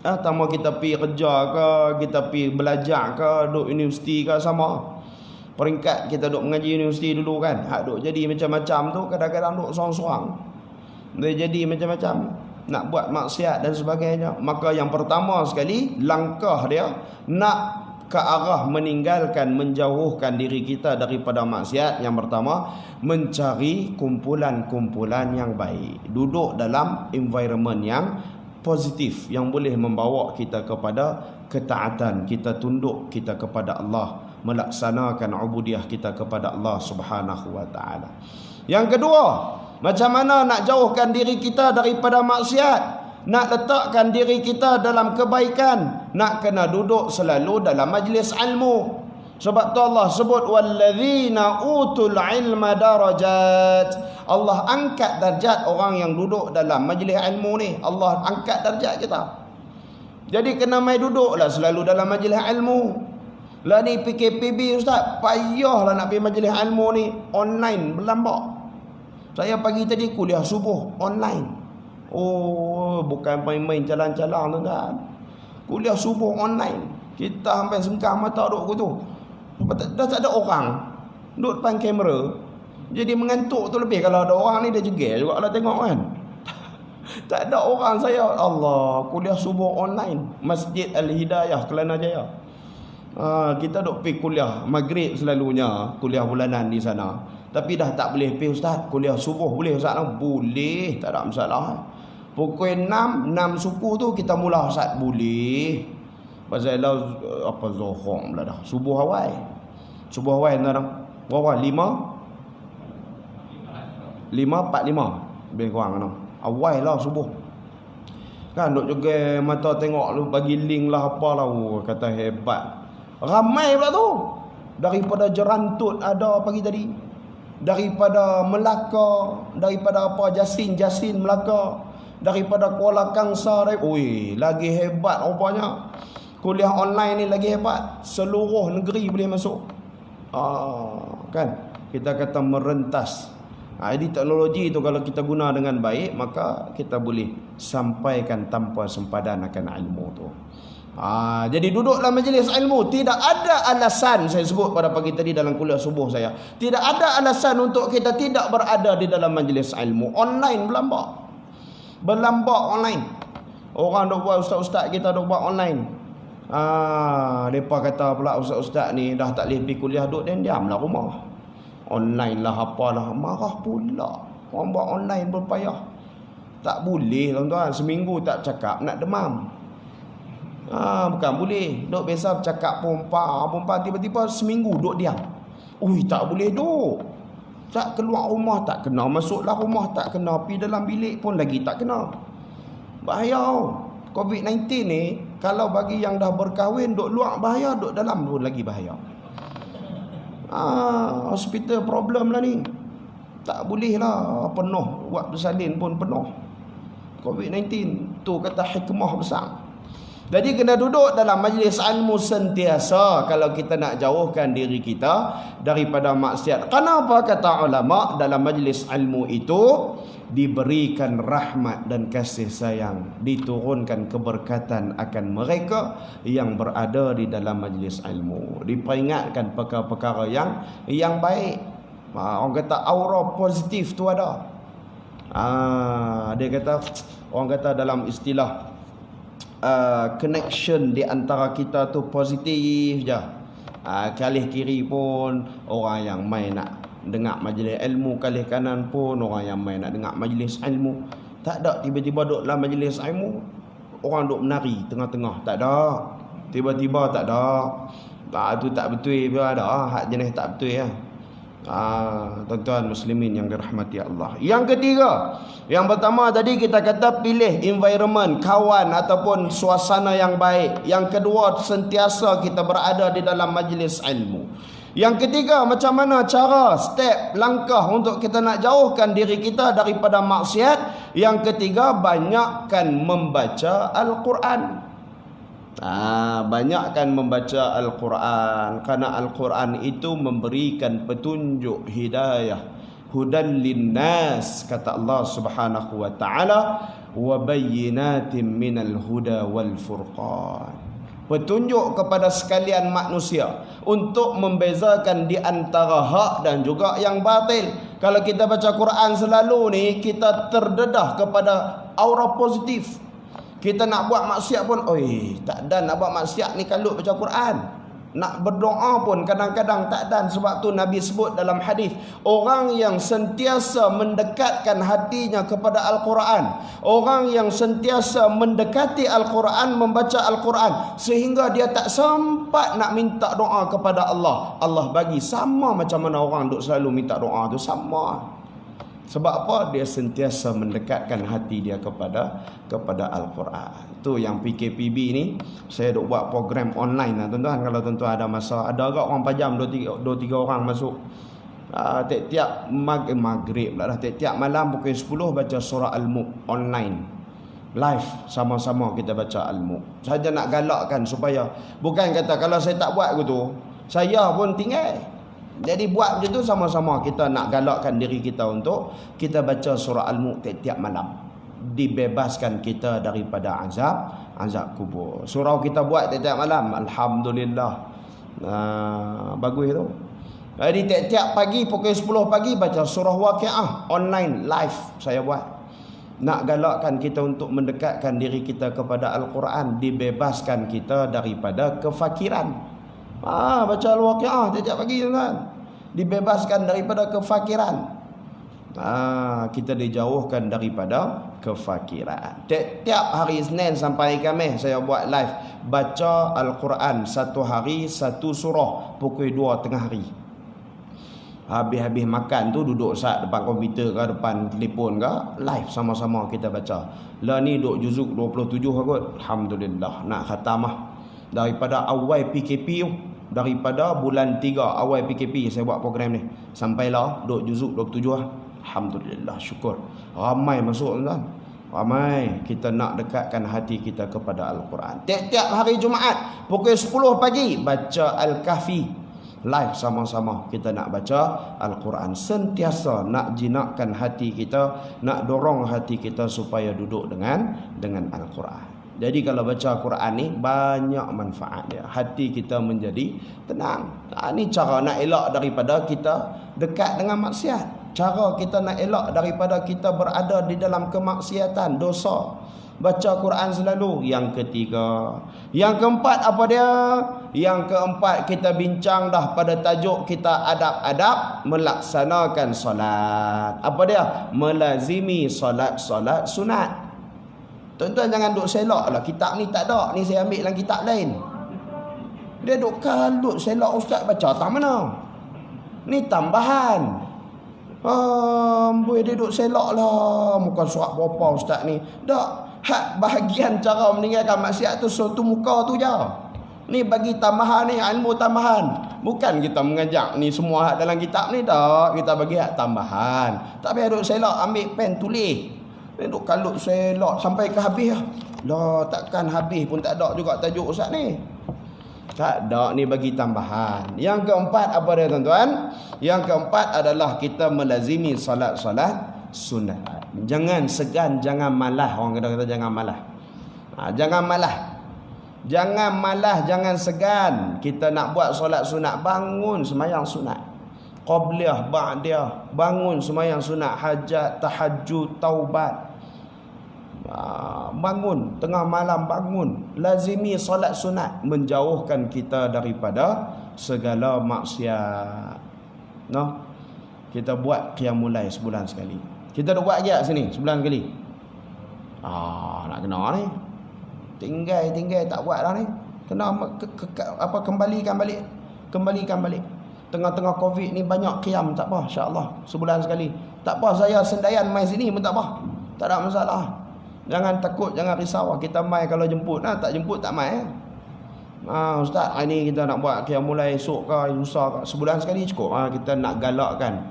Tama kita pergi kerja ke, kita pergi belajar ke, duduk universiti ke, sama. Peringkat kita duduk mengaji universiti dulu kan, duduk jadi macam-macam tu, kadang-kadang duduk seorang-seorang. Dia jadi macam-macam, nak buat maksiat dan sebagainya. Maka yang pertama sekali, langkah dia nak ke arah meninggalkan, menjauhkan diri kita daripada maksiat. Yang pertama, mencari kumpulan-kumpulan yang baik. Duduk dalam environment yang positif yang boleh membawa kita kepada ketaatan, kita tunduk kita kepada Allah, melaksanakan ubudiah kita kepada Allah Subhanahu wa taala. Yang kedua, macam mana nak jauhkan diri kita daripada maksiat, nak letakkan diri kita dalam kebaikan, nak kena duduk selalu dalam majlis ilmu. Sebab tu Allah sebut walladzina utul ilma darajat. Allah angkat darjat orang yang duduk dalam majlis ilmu ni. Allah angkat darjat kita. Jadi kena mai duduklah selalu dalam majlis ilmu. Lah ni PKPB ustaz, payahlah nak pergi majlis ilmu ni online berlambak. Saya pagi tadi kuliah subuh online. Oh, bukan main-main jalan-jalan tuan-tuan. Kuliah subuh online. Kita sampai sengkang mata duduk tu. Dah tak ada orang duduk depan kamera. Jadi mengantuk tu lebih. Kalau ada orang ni dia jegel juga lah tengok kan. Tak ada orang. Saya Allah, kuliah subuh online Masjid Al-Hidayah Kelana Jaya. Kita duk pergi kuliah maghrib selalunya, kuliah bulanan di sana. Tapi dah tak boleh pergi ustaz. Kuliah subuh boleh ustaz? Boleh, tak ada masalah. Pukul 6 suku tu kita mula ustaz. Boleh. Pasal apa Zuhur pula dah. Subuh awal. Subuh awal tuan-tuan. Berapa? 5:45. Lebih kurang tu. Awal lah subuh. Kan duk juga mata tengok lu bagi link lah apalah. Kata hebat. Ramai pula tu. Daripada Jerantut ada pagi tadi. Daripada Melaka, daripada apa Jasin Melaka, daripada Kuala Kangsar. Oi, lagi hebat rupanya. Kuliah online ni lagi hebat. Seluruh negeri boleh masuk. Kan? Kita kata merentas. Jadi teknologi tu kalau kita guna dengan baik, maka kita boleh sampaikan tanpa sempadan akan ilmu tu. Jadi duduklah majlis ilmu. Tidak ada alasan, saya sebut pada pagi tadi dalam kuliah subuh saya, tidak ada alasan untuk kita tidak berada di dalam majlis ilmu. Online berlambak online. Orang duk buat, ustaz-ustaz kita duk buat online. Mereka kata pula ustaz-ustaz ni dah tak boleh pergi kuliah, duduk diam-diamlah rumah. Online lah apalah. Marah pula. Orang buat online berpayah. Tak boleh tuan-tuan. Seminggu tak cakap nak demam. Bukan boleh. Duk biasa bercakap perempuan tiba-tiba seminggu duduk diam. Ui, tak boleh duduk. Tak keluar rumah tak kena, masuklah rumah tak kena, pergi dalam bilik pun lagi tak kena. Bahaya. COVID-19 ni kalau bagi yang dah berkahwin duk luar bahaya, duk dalam pun lagi bahaya. Hospital problem lah ni. Tak boleh lah penuh, buat bersalin pun penuh. COVID-19 tu kata hikmah besar. Jadi kena duduk dalam majlis ilmu sentiasa kalau kita nak jauhkan diri kita daripada maksiat. Kenapa kata ulama dalam majlis ilmu itu diberikan rahmat dan kasih sayang, diturunkan keberkatan akan mereka yang berada di dalam majlis ilmu, diperingatkan perkara-perkara yang baik. Orang kata aura positif tu ada. Dia kata, orang kata dalam istilah connection di antara kita tu positif je. Kalih kiri pun orang yang mai nak dengar majlis ilmu, kalih kanan pun orang yang mai nak dengar majlis ilmu. Tak ada tiba-tiba duduk dalam majlis ilmu orang duduk menari tengah-tengah. Tak ada. Tiba-tiba tak ada. Tu tak betul pun ada. Hak jenis tak betul ya. Tuan-tuan muslimin yang dirahmati Allah. Yang ketiga, yang pertama tadi kita kata pilih environment, kawan ataupun suasana yang baik. Yang kedua, sentiasa kita berada di dalam majlis ilmu. Yang ketiga, macam mana cara, step, langkah untuk kita nak jauhkan diri kita daripada maksiat. Yang ketiga, banyakkan membaca Al-Quran. Banyakkan membaca Al-Quran, kerana Al-Quran itu memberikan petunjuk hidayah, hudan linnas, kata Allah Subhanahu wa taala, wa bayyinatin minal huda wal furqan. Petunjuk kepada sekalian manusia untuk membezakan di antara hak dan juga yang batil. Kalau kita baca Quran selalu ni, kita terdedah kepada aura positif. Kita nak buat maksiat pun, tak dan nak buat maksiat ni kalau baca Quran. Nak berdoa pun kadang-kadang tak dan. Sebab tu Nabi sebut dalam hadis, orang yang sentiasa mendekatkan hatinya kepada Al-Quran, orang yang sentiasa mendekati Al-Quran, membaca Al-Quran, sehingga dia tak sempat nak minta doa kepada Allah, Allah bagi. Sama macam mana orang duk selalu minta doa tu, sama. Sebab apa? Dia sentiasa mendekatkan hati dia kepada Al-Quran. Tu yang PKPB ni, saya duk buat program online lah tuan-tuan. Kalau tuan-tuan ada masa, ada agak orang pajam 2-3 orang masuk. Tiap-tiap maghrib lah, tiap-tiap malam pukul 10 baca surah Al-Mulk online. Live sama-sama kita baca Al-Mulk. Saja nak galakkan supaya, bukan kata kalau saya tak buat gitu, saya pun tinggal. Jadi buat macam tu, sama-sama kita nak galakkan diri kita untuk kita baca surah Al-Mulk tiap-tiap malam. Dibebaskan kita daripada azab kubur. Surau kita buat tiap-tiap malam, alhamdulillah. Bagus tu. Jadi tiap-tiap pagi pukul 10 pagi baca surah Waqiah online live saya buat. Nak galakkan kita untuk mendekatkan diri kita kepada Al-Quran, dibebaskan kita daripada kefakiran. Baca Al-Waqiah tiap-tiap pagi tuan. Dibebaskan daripada kefakiran. Kita dijauhkan daripada kefakiran. Tiap hari Isnin sampai Khamis saya buat live baca Al-Quran, satu hari satu surah pukul 2 tengah hari. Habis-habis makan tu duduk saat depan komputer ke, depan telefon ke, live sama-sama kita baca. Lah ni duk juzuk 27 kot. Alhamdulillah nak khatamah. Daripada awal PKP tu, daripada bulan 3 awal PKP saya buat program ni, sampailah duk juzuk 27 lah. Alhamdulillah, syukur. Ramai masuk tuan. Ramai. Kita nak dekatkan hati kita kepada Al-Quran. Tiap-tiap hari Jumaat pukul 10 pagi baca Al-Kahfi live sama-sama. Kita nak baca Al-Quran. Sentiasa nak jinakkan hati kita, nak dorong hati kita supaya duduk dengan Al-Quran. Jadi kalau baca Quran ni banyak manfaat dia. Hati kita menjadi tenang. Ni cara nak elak daripada kita dekat dengan maksiat. Cara kita nak elak daripada kita berada di dalam kemaksiatan, dosa. Baca Quran selalu. Yang ketiga. Yang keempat apa dia? Yang keempat kita bincang dah pada tajuk kita, adab-adab melaksanakan solat. Apa dia? Melazimi solat-solat sunat. Tuan-tuan jangan duk selak lah. Kitab ni tak ada. Ni saya ambil dalam kitab lain. Dia duk kalut selak ustaz baca tak mana. Ni tambahan. Dia duk selak lah. Muka surat berapa ustaz ni. Tak. Hak bahagian cara meninggalkan maksiat tu suatu muka tu je. Ni bagi tambahan ni, ilmu tambahan. Bukan kita mengajak ni semua hak dalam kitab ni tak. Kita bagi hak tambahan. Tak payah duk selak, ambil pen tulis. Dia duk kalut selak sampai ke habis lah. Lah takkan habis pun tak ada juga tajuk ustaz ni. Tak ada, ni bagi tambahan. Yang keempat apa dia tuan-tuan? Yang keempat adalah kita melazimi solat-solat sunat. Jangan segan, jangan malah. Orang kata jangan malah. Jangan malah. Jangan malah, jangan segan. Kita nak buat solat sunat, bangun sembahyang sunat. Qabliyah, ba'diyah, bangun sembahyang sunat, hajat, tahajud, taubat. bangun tengah malam, bangun lazimi solat sunat, menjauhkan kita daripada segala maksiat. Kita buat qiyamul lail sebulan sekali. Kita dah buat lagi sini sebulan sekali. Nak kena ni. Tinggal tak buat dah ni. Kena kembalikan balik. Tengah-tengah Covid ni banyak qiyam, tak apa, insya-Allah sebulan sekali. Tak apa, saya sendayan mai sini pun tak apa. Tak ada masalah. Jangan takut, jangan risau. Kita mai kalau jemput, tak jemput tak mai. Ustaz, hari ni kita nak buat qiyamul lail esok ke lusa ke, sebulan sekali cukup. Kita nak galakkan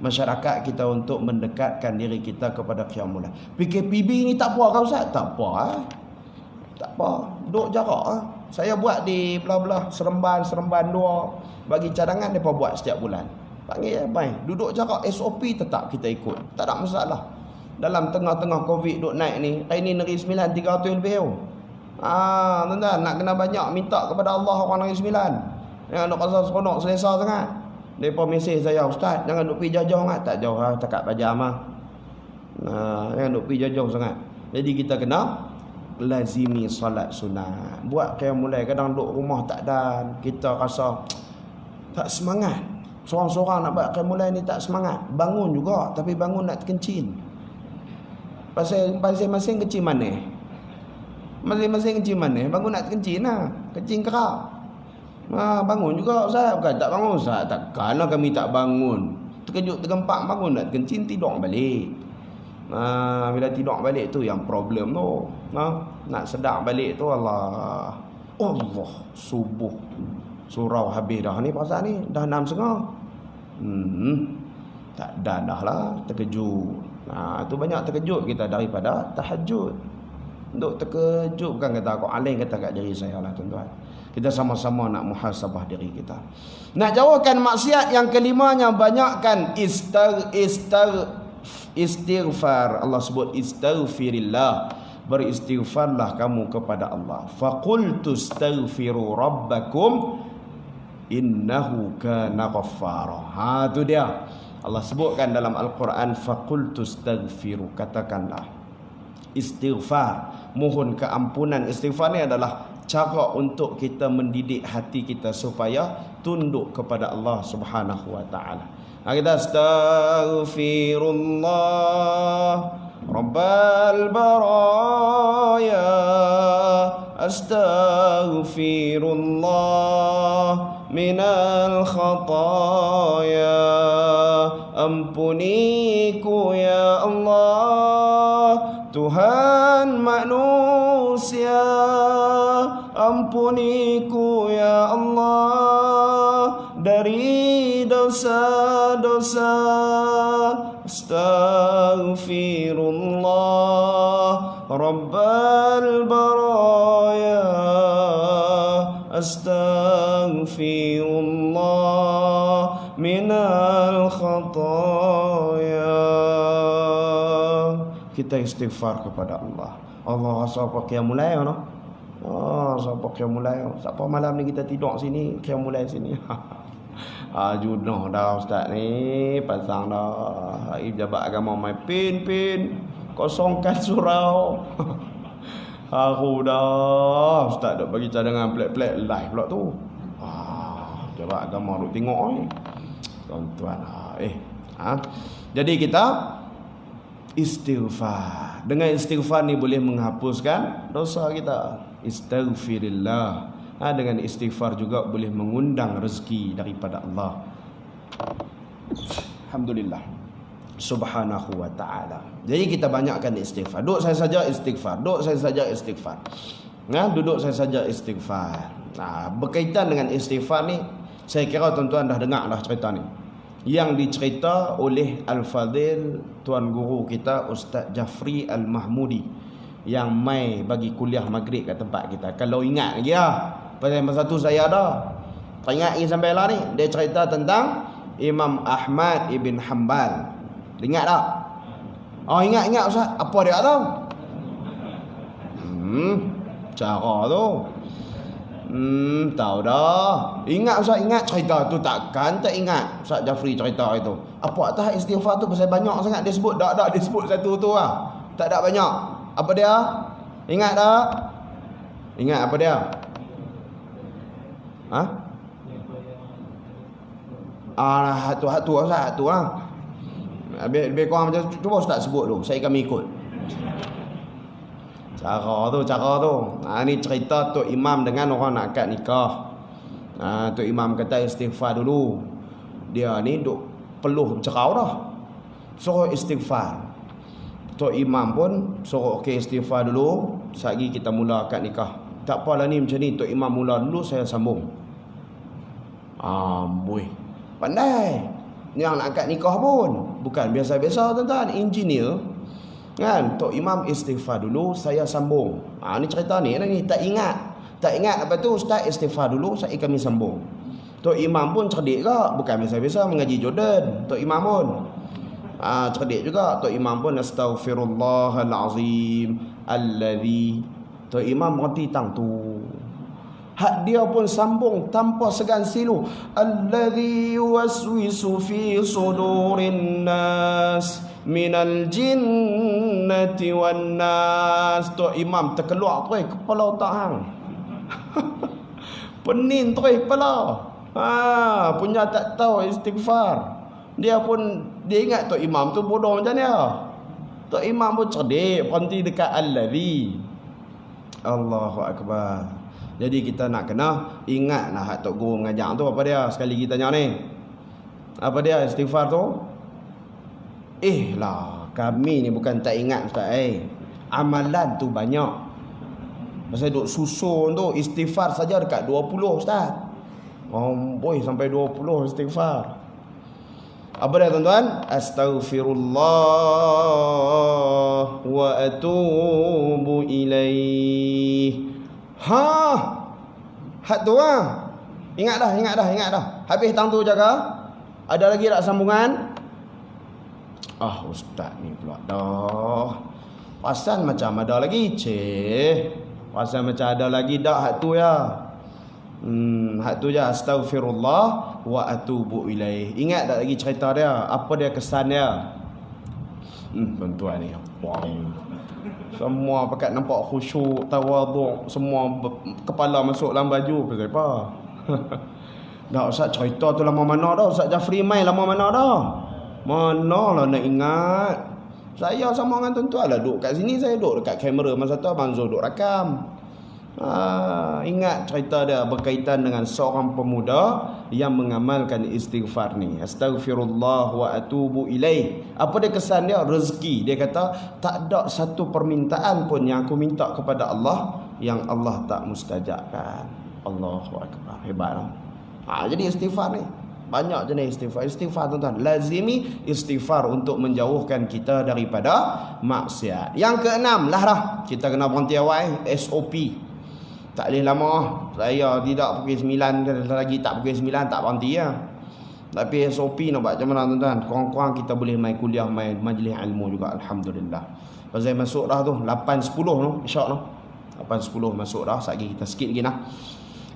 masyarakat kita untuk mendekatkan diri kita kepada qiyamul lail. PKPB ni tak apa ke Ustaz? Tak apa. Tak apa, duduk jarak. Saya buat di belah-belah Seremban 2, bagi cadangan mereka buat setiap bulan. Panggil baik, duduk jarak, SOP tetap kita ikut. Tak ada masalah. Dalam tengah-tengah Covid duk naik ni, hari ni Negeri Sembilan 300 lebih. Tuan-tuan, nak kena banyak minta kepada Allah orang Negeri Sembilan. Jangan duk rasa seronok selesa sangat. Mereka mesej saya, Ustaz, jangan duk pergi jauh sangat. Tak jauh lah, takat pajam lah. Jangan duk pergi jauh sangat. Jadi kita kena lazimi salat sunat. Buat qiyamul lail, kadang duduk rumah tak ada, kita rasa tak semangat. Seorang-seorang nak buat qiyamul lail ni tak semangat. Bangun juga, tapi bangun nak terkencing. Pasal masing-masing kencing mana? Masing-masing kencing mana? Bangun nak terkencing lah. Kencing kerap. Bangun juga Ustaz. Bukan tak bangun Ustaz. Takkanlah kami tak bangun. Terkejut tergempak bangun nak terkencing, tidur balik. Bila tidur balik tu yang problem tu. Nak sedap balik tu Allah subuh surau habis dah ni pasal ni dah 6.30. Tak dah lah, terkejut. Tu banyak terkejut kita daripada tahajud. Untuk terkejut bukan kata aku aling, kata kat diri saya lah tuan-tuan. Kita sama-sama nak muhasabah diri kita. Nak jauhkan maksiat, yang kelimanya banyakkan istighfar. Allah sebut istaghfirillah, beristighfarlah kamu kepada Allah. Faqultu astaghfiru rabbakum innahu kana ghaffara. Tu dia. Allah sebutkan dalam Al-Quran, faqultu astaghfiru, katakanlah istighfar, mohon keampunan. Istighfar ni adalah cara untuk kita mendidik hati kita supaya tunduk kepada Allah Subhanahu wa taala. Kita astaghfirullah rabbal baraya, astaghfirullah minal khataya, ampuniku ya Allah Tuhan manusia, ampuniku ya Allah dari dosa-dosa. Astaghfirullah rabbal baraya, astaghfirullah minal khataya. Kita istighfar kepada Allah. Allah siapa qiyamul lail no? Siapa qiyamul lail? Siapa malam ni kita tidur sini, qiyamul lail sini. Junoh dah ustaz ni, pasang dah. Jabat agama mai pin kosongkan surau. Aku dah ustaz dah bagi cadangan pelik-pelik live pula tu. Jabat agama duk tengok ni. Tuan-tuan jadi kita istighfar. Dengan istighfar ni boleh menghapuskan dosa kita. Istaghfirillah. Dengan istighfar juga boleh mengundang rezeki daripada Allah. Alhamdulillah Subhanahu wa ta'ala. Jadi kita banyakkan istighfar. Duduk saya saja istighfar. Duduk saya saja istighfar. Duduk saya saja istighfar. Berkaitan dengan istighfar ni, saya kira tuan-tuan dah dengar dah cerita ni, yang dicerita oleh Al-Fadhil Tuan Guru kita Ustaz Jafri Al-Mahmudi, yang mai bagi kuliah maghrib kat tempat kita. Kalau ingat lagi pasal masa tu saya ada. Tak ingat lagi sampai lah ni. Dia cerita tentang Imam Ahmad Ibn Hanbal. Ingat tak? Ingat Ustaz. Apa dia tahu? Cara tu. Tahu dah. Ingat Ustaz, ingat cerita tu, takkan tak ingat Ustaz Jafri cerita itu. Apa atas istighfar tu pasal banyak sangat dia sebut. Tak dia sebut satu tu lah. Tak ada banyak. Apa dia? Ingat tak? Ingat apa dia? Ha? Hatu Ustaz, hatu lah. Lebih kurang macam cuba Ustaz sebut dulu, saya kami ikut. Cara tu. Ni cerita Tok Imam dengan orang nak akad nikah. Tok Imam kata istighfar dulu. Dia ni duk peluh bercerau dah. Suruh istighfar. Tok Imam pun suruh okey istighfar dulu, sekali kita mula akad nikah. Tak apalah ni macam ni, Tok Imam mula dulu, saya sambung. Boy. Pandai. Yang nak akad nikah pun bukan biasa-biasa tuan-tuan, engineer. Kan? Tok Imam istighfar dulu, saya sambung. Ni cerita ni tak ingat. Tak ingat apa tu, Ustaz istighfar dulu, saya kami sambung. Tok Imam pun cerdik ke? Bukan biasa-biasa mengaji Jordan. Tok Imam pun cerdik juga. Tok Imam pun astaghfirullahalazim alladzi. Tok Imam berhenti tang tu. Hak dia pun sambung tanpa segan silu. Alladzi yuwaswisu fi sudurin nas minal jinnati wan nas. Tok Imam terkeluar terus kepala otak hang. Pening terus kepala. Punya tak tahu istighfar. Dia ingat Tok Imam tu bodoh macam dia. Tok Imam pun cerdik, berhenti dekat alladzi. Allahu akbar. Jadi kita nak kena ingatlah hak Tok Guru mengajar tu apa dia. Sekali kita tanya ni, apa dia istighfar tu? Kami ni bukan tak ingat Ustaz. Amalan tu banyak. Masa duk susun tu istighfar saja dekat 20 Ustaz. Sampai 20 istighfar. Apa dia tuan-tuan? Astaghfirullah wa atubu ilaih. Hak tu lah. Ingat dah. Habis tang tu jaga. Ada lagi tak sambungan? Ustaz ni pula dah. Pasal macam ada lagi. Pasal macam ada lagi dah hak tu ya. Hak tu je, astaghfirullah wa atubu ilaih. Ingat tak lagi cerita dia? Apa dia kesan dia? Tuan-tuan ni. Semua pakat nampak khusyuk, tawaduk, semua kepala masuk dalam baju. Pasal apa? Dah Ustaz cerita tu lama mana dah? Ustaz Jafri main lama mana dah? Manalah nak ingat. Saya sama dengan tuan-tuan lah duduk kat sini, saya duduk dekat kamera. Masa tu Abang Zul duduk rakam. Ingat cerita dia berkaitan dengan seorang pemuda yang mengamalkan istighfar ni. Astaghfirullah wa atubu ilaih. Apa dia kesan dia? Rezeki. Dia kata tak ada satu permintaan pun yang aku minta kepada Allah yang Allah tak mustajabkan. Allahu akbar. Hebatlah. Jadi istighfar ni banyak jenis istighfar. Istighfar tuan-tuan, lazimi istighfar untuk menjauhkan kita daripada maksiat. Yang keenam lah kita kena berhenti awal. SOP. Tak boleh lama. Saya tidak pukul 9 lagi, tak pukul 9 tak berhenti ya. Tapi SOP nak buat macam mana tuan-tuan? Kurang-kurang kita boleh main kuliah, main majlis ilmu juga, alhamdulillah. Pasal masuk dah tu 8.10 tu, isyak tu 8.10 masuk dah. Sekali kita sikit lagi nah.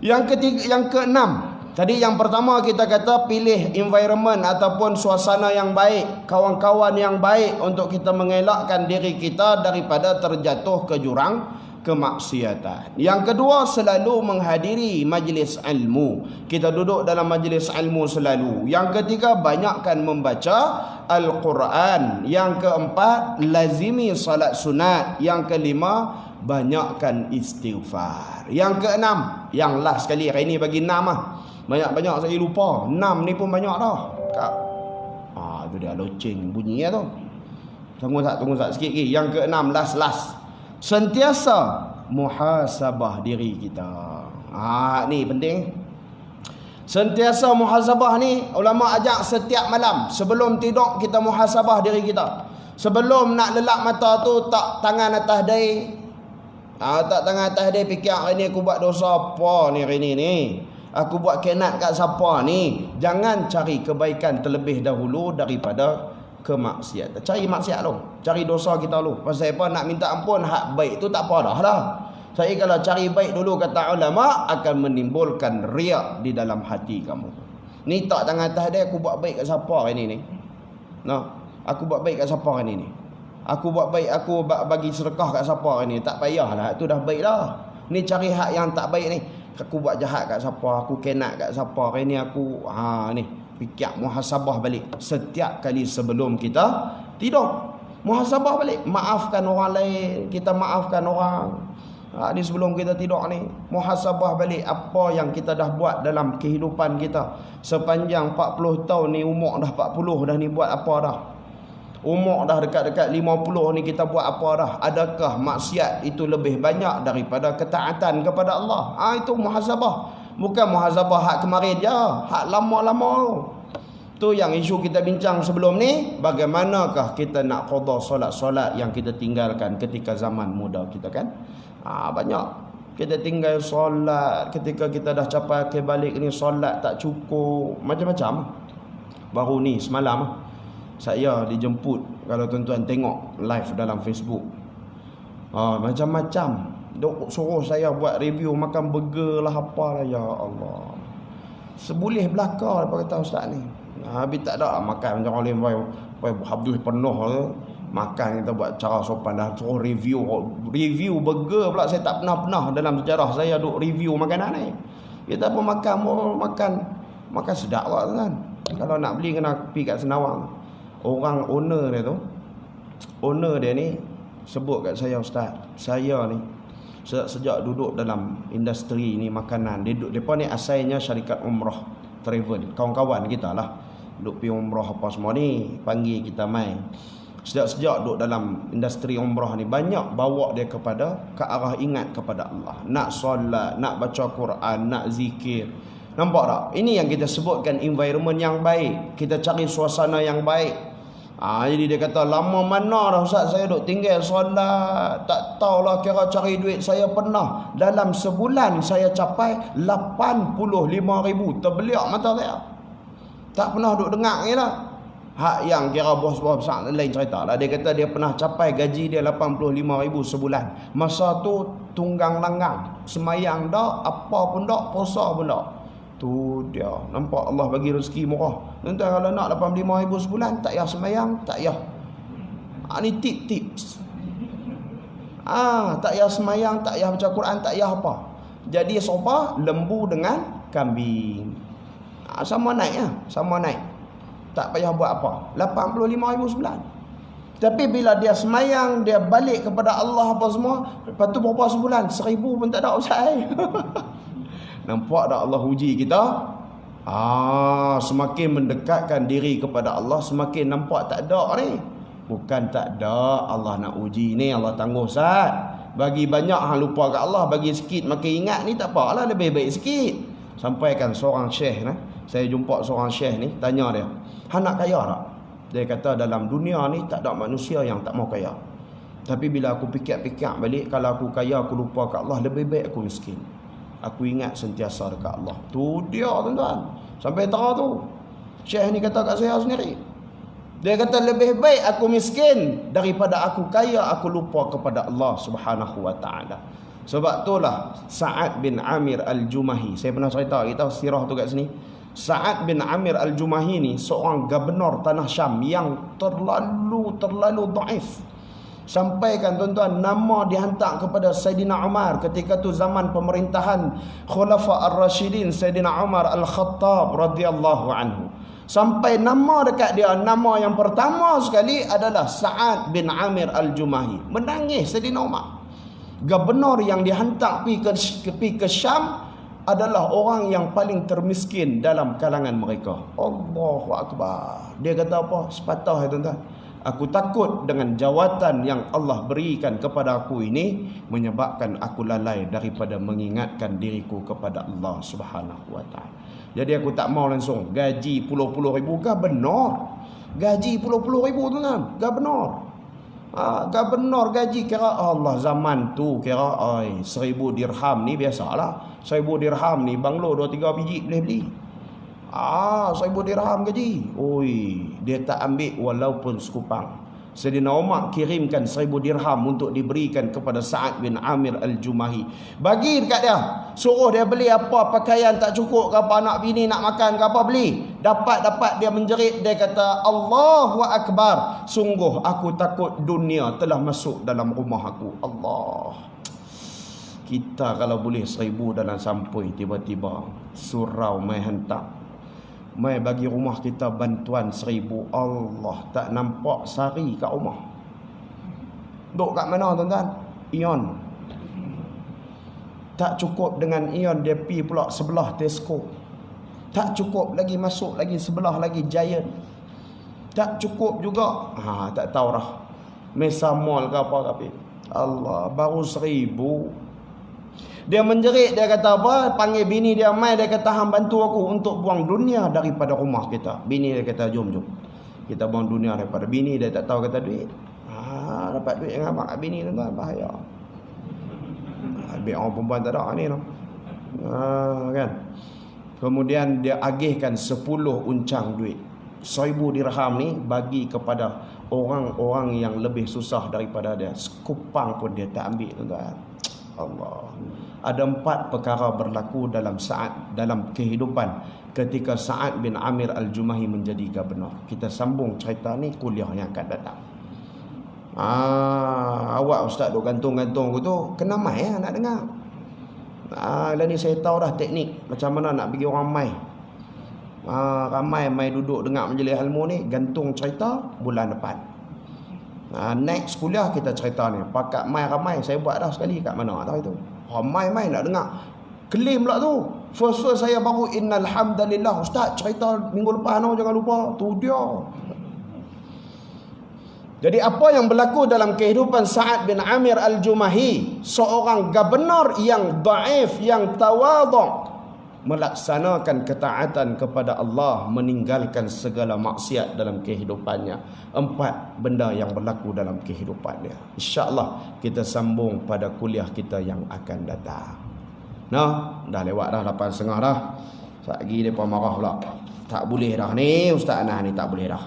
Yang keenam. Tadi yang pertama kita kata pilih environment ataupun suasana yang baik, kawan-kawan yang baik untuk kita mengelakkan diri kita daripada terjatuh ke jurang kemaksiatan. Yang kedua, selalu menghadiri majlis ilmu. Kita duduk dalam majlis ilmu selalu. Yang ketiga, banyakkan membaca Al-Quran. Yang keempat, lazimi salat sunat. Yang kelima, banyakkan istighfar. Yang keenam, yang last sekali, hari ini bagi 6 lah. Banyak-banyak saya lupa. 6 ni pun banyak dah. Itu dia loceng bunyi ya tu. Tunggu sat sikit lagi. Yang keenam, last. Sentiasa muhasabah diri kita. Ni penting. Sentiasa muhasabah ni ulama ajak setiap malam sebelum tidur kita muhasabah diri kita. Sebelum nak lelap mata tu tak tangan atas dahi. Tak tangan atas dahi fikir hari ni aku buat dosa apa ni hari ni. Aku buat kenat kat siapa ni. Jangan cari kebaikan terlebih dahulu daripada kemaksiatan. Cari maksiat lu, cari dosa kita lu. Pasal apa? Nak minta ampun hak baik tu tak apa dah lah. Saya kalau cari baik dulu kata ulama akan menimbulkan riak di dalam hati kamu. Ni tak tangan atas dia aku buat baik kat siapa hari ni. Aku buat baik kat siapa hari ni. Aku buat baik, aku bagi sedekah kat siapa ni, tak payahlah, itu dah baik dah. Ni cari hak yang tak baik ni. Aku buat jahat kat siapa, aku kenat kat siapa, hari ni aku ni fikir muhasabah balik setiap kali sebelum kita tidur. Muhasabah balik, maafkan orang lain, kita maafkan orang. Ni sebelum kita tidur ni, muhasabah balik apa yang kita dah buat dalam kehidupan kita sepanjang 40 tahun ni. Umur dah 40 dah ni, buat apa dah? Umur dah dekat-dekat 50 ni, kita buat apa dah? Adakah maksiat itu lebih banyak daripada ketaatan kepada Allah? Itu muhasabah. Bukan muhasabah hak kemarin je, hak lama-lama tu. Tu yang isu kita bincang sebelum ni. Bagaimanakah kita nak qada solat-solat yang kita tinggalkan ketika zaman muda kita kan? Banyak kita tinggal solat ketika kita dah capai ke balik ni, solat tak cukup, macam-macam. Baru ni semalam saya dijemput, kalau tuan-tuan tengok live dalam Facebook, macam-macam dok suruh saya buat review makan burger lah, apalah, ya Allah. Seboleh belaka apa kata ustaz ni. Habis tak ada makan macam orang lain, habis penuh makan, kita buat cara sopan dah suruh review burger pula. Saya tak pernah dalam sejarah saya duk review makanan ni. Kita pun makan sedap kan. Kalau nak beli kena pergi kat Senawang. Orang owner dia ni sebut kat saya, ustaz, saya ni sejak duduk dalam industri ni makanan, depa ni asalnya syarikat umrah travel, kawan-kawan kita lah, duk pergi umrah apa semua ni, panggil kita mai. Sejak duduk dalam industri umrah ni, banyak bawa dia ke arah ingat kepada Allah, nak solat, nak baca Quran, nak zikir. Nampak tak? Ini yang kita sebutkan environment yang baik. Kita cari suasana yang baik. Jadi dia kata, lama mana dah ustaz saya duk tinggal solat, tak tahulah, kira cari duit saya pernah dalam sebulan saya capai 85,000. Terbeliak mata saya. Tak pernah duk dengar ni lah. Hak yang kira bos-bos besar lain cerita lah. Dia kata dia pernah capai gaji dia 85,000 sebulan. Masa tu tunggang langgang, semayang dak, apa pun dak, puasa pun dak. Tu dia, nampak Allah bagi rezeki murah. Tuan-tuan kalau nak 85,000 sebulan, tak payah semayang, tak payah. Ni tips. Tak payah semayang, tak payah baca Quran, tak payah apa. Jadi sopa lembu dengan kambing. Sama naik lah, sama naik. Tak payah buat apa. 85,000 sebulan. Tapi bila dia semayang, dia balik kepada Allah apa semua, lepas tu berapa sebulan? 1,000 pun tak ada usai. Nampak tak Allah uji kita? Semakin mendekatkan diri kepada Allah, semakin nampak tak ada ni. Bukan tak ada, Allah nak uji ni, Allah tangguh sat. Bagi banyak hang lupa kat Allah, bagi sikit makin ingat ni tak apalah, lebih baik sikit. Sampaikan seorang syekh ni, saya jumpa seorang syekh ni, tanya dia, hang nak kaya tak? Dia kata dalam dunia ni tak ada manusia yang tak mau kaya. Tapi bila aku fikir-fikir balik, kalau aku kaya aku lupa kat Allah, lebih baik aku miskin. Aku ingat sentiasa dekat Allah. Tu dia tuan-tuan. Sampai tahu tu syekh ni kata kat saya sendiri. Dia kata lebih baik aku miskin daripada aku kaya aku lupa kepada Allah Subhanahu wa taala. Sebab itulah Sa'ad bin Amir Al-Jumahi. Saya pernah cerita kita sirah tu kat sini. Sa'ad bin Amir Al-Jumahi ni seorang gubernur tanah Syam yang terlalu dhaif. Sampaikan tuan-tuan, nama dihantar kepada Sayyidina Umar ketika tu zaman pemerintahan Khulafa Ar-Rashidin, Sayyidina Umar Al-Khattab radhiyallahu anhu. Sampai nama dekat dia, nama yang pertama sekali adalah Sa'ad bin Amir Al-Jumahi. Menangis Sayyidina Umar. Gubernur yang dihantar pergi ke Syam adalah orang yang paling termiskin dalam kalangan mereka. Allahu Akbar. Dia kata apa? Sepatah ya tuan-tuan. Aku takut dengan jawatan yang Allah berikan kepada aku ini menyebabkan aku lalai daripada mengingatkan diriku kepada Allah Subhanahu wa taala. Jadi aku tak mau langsung gaji puluh-puluh ribu. Gubernur gaji puluh-puluh ribu tuan-tuan. Gubernur gaji kira Allah zaman tu kira 1,000 dirham ni biasalah. 1,000 dirham ni banglo 2-3 biji boleh beli. 1,000 dirham gaji. Dia tak ambil walaupun sekupang. Sayyidina Umar kirimkan 1000 dirham untuk diberikan kepada Sa'ad bin Amir al-Jumahi. Bagi dekat dia, suruh dia beli apa, pakaian tak cukup ke apa, anak bini nak makan ke apa, beli. Dapat dia menjerit, dia kata, Allahu Akbar, sungguh aku takut dunia telah masuk dalam rumah aku. Allah. Kita kalau boleh 1000 dalam sampoi, tiba-tiba surau mai hantar, mai bagi rumah kita bantuan 1000. Allah, tak nampak sari kat rumah. Duk kat mana tuan-tuan? Ion. Tak cukup dengan Ion, dia pi pula sebelah Tesco. Tak cukup lagi, masuk lagi sebelah lagi Giant. Tak cukup juga, tak tahu dah, Mesa Mall ke apa tapi. Allah, baru 1000. Dia menjerit, dia kata apa? Panggil bini dia mai, dia kata hang bantu aku untuk buang dunia daripada rumah kita. Bini dia kata jom. Kita buang dunia daripada. Bini dia tak tahu kata duit. Dapat duit dengan mak bini tuan-tuan, bahaya. Habis orang perempuan tak ada ni no. Kan. Kemudian dia agihkan 10 uncang duit. 1000 dirham ni bagi kepada orang-orang yang lebih susah daripada dia. Sekupang pun dia tak ambil tuan-tuan. Allah. Ada 4 perkara berlaku dalam kehidupan ketika Sa'ad bin Amir al-Jumahi menjadi gubernur. Kita sambung cerita ni kuliah yang akan datang. Awak ustaz duk gantung-gantung tu kena mai nak dengar. Lah ni saya tahu dah teknik macam mana nak bagi orang mai. Ramai mai duduk dengar majlis ilmu ni, gantung cerita bulan depan. Next kuliah kita cerita ni. Pakat mai ramai, saya buat dah sekali kat mana tahu itu. Ramai nak dengar. Klaim pula tu. First saya baru innal hamdalillah. Ustaz cerita minggu lepas jangan lupa. Tu dia. Jadi apa yang berlaku dalam kehidupan Sa'ad bin Amir al-Jumahi, seorang gubernur yang dhaif, yang tawadhu', melaksanakan ketaatan kepada Allah, meninggalkan segala maksiat dalam kehidupannya. 4 benda yang berlaku dalam kehidupannya. InsyaAllah kita sambung pada kuliah kita yang akan datang. Dah lewat dah 8.30 dah. Lagi mereka marah pula. Tak boleh dah ni, Ustaz Anas ni tak boleh dah.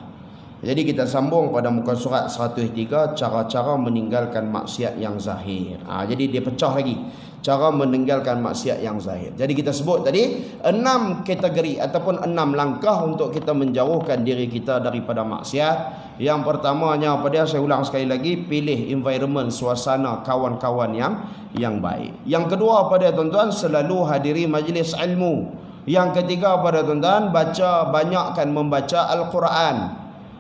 Jadi kita sambung pada muka surat 103, cara-cara meninggalkan maksiat yang zahir. Jadi dia pecah lagi. Cara meninggalkan maksiat yang zahir. Jadi kita sebut tadi 6 kategori ataupun 6 langkah untuk kita menjauhkan diri kita daripada maksiat. Yang pertamanya apa dia? Saya ulang sekali lagi, pilih environment, suasana, kawan-kawan yang baik. Yang kedua apa dia tuan-tuan? Selalu hadiri majlis ilmu. Yang ketiga apa dia tuan-tuan? Banyakkan membaca Al-Quran.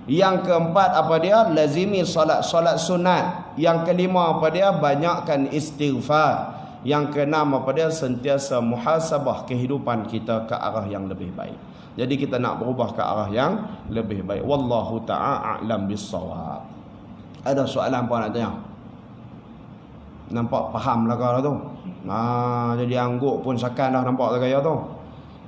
Yang keempat apa dia? Lazimi solat sunat. Yang kelima apa dia? Banyakkan istighfar. Yang keenam apa dia? Sentiasa muhasabah kehidupan kita ke arah yang lebih baik. Jadi kita nak berubah ke arah yang lebih baik. Wallahu ta'ala a'lam bis-shawab. Ada soalan apa nak tanya? Nampak faham lah kau tu. Jadi angguk pun sakan dah nampak tak gaya tu.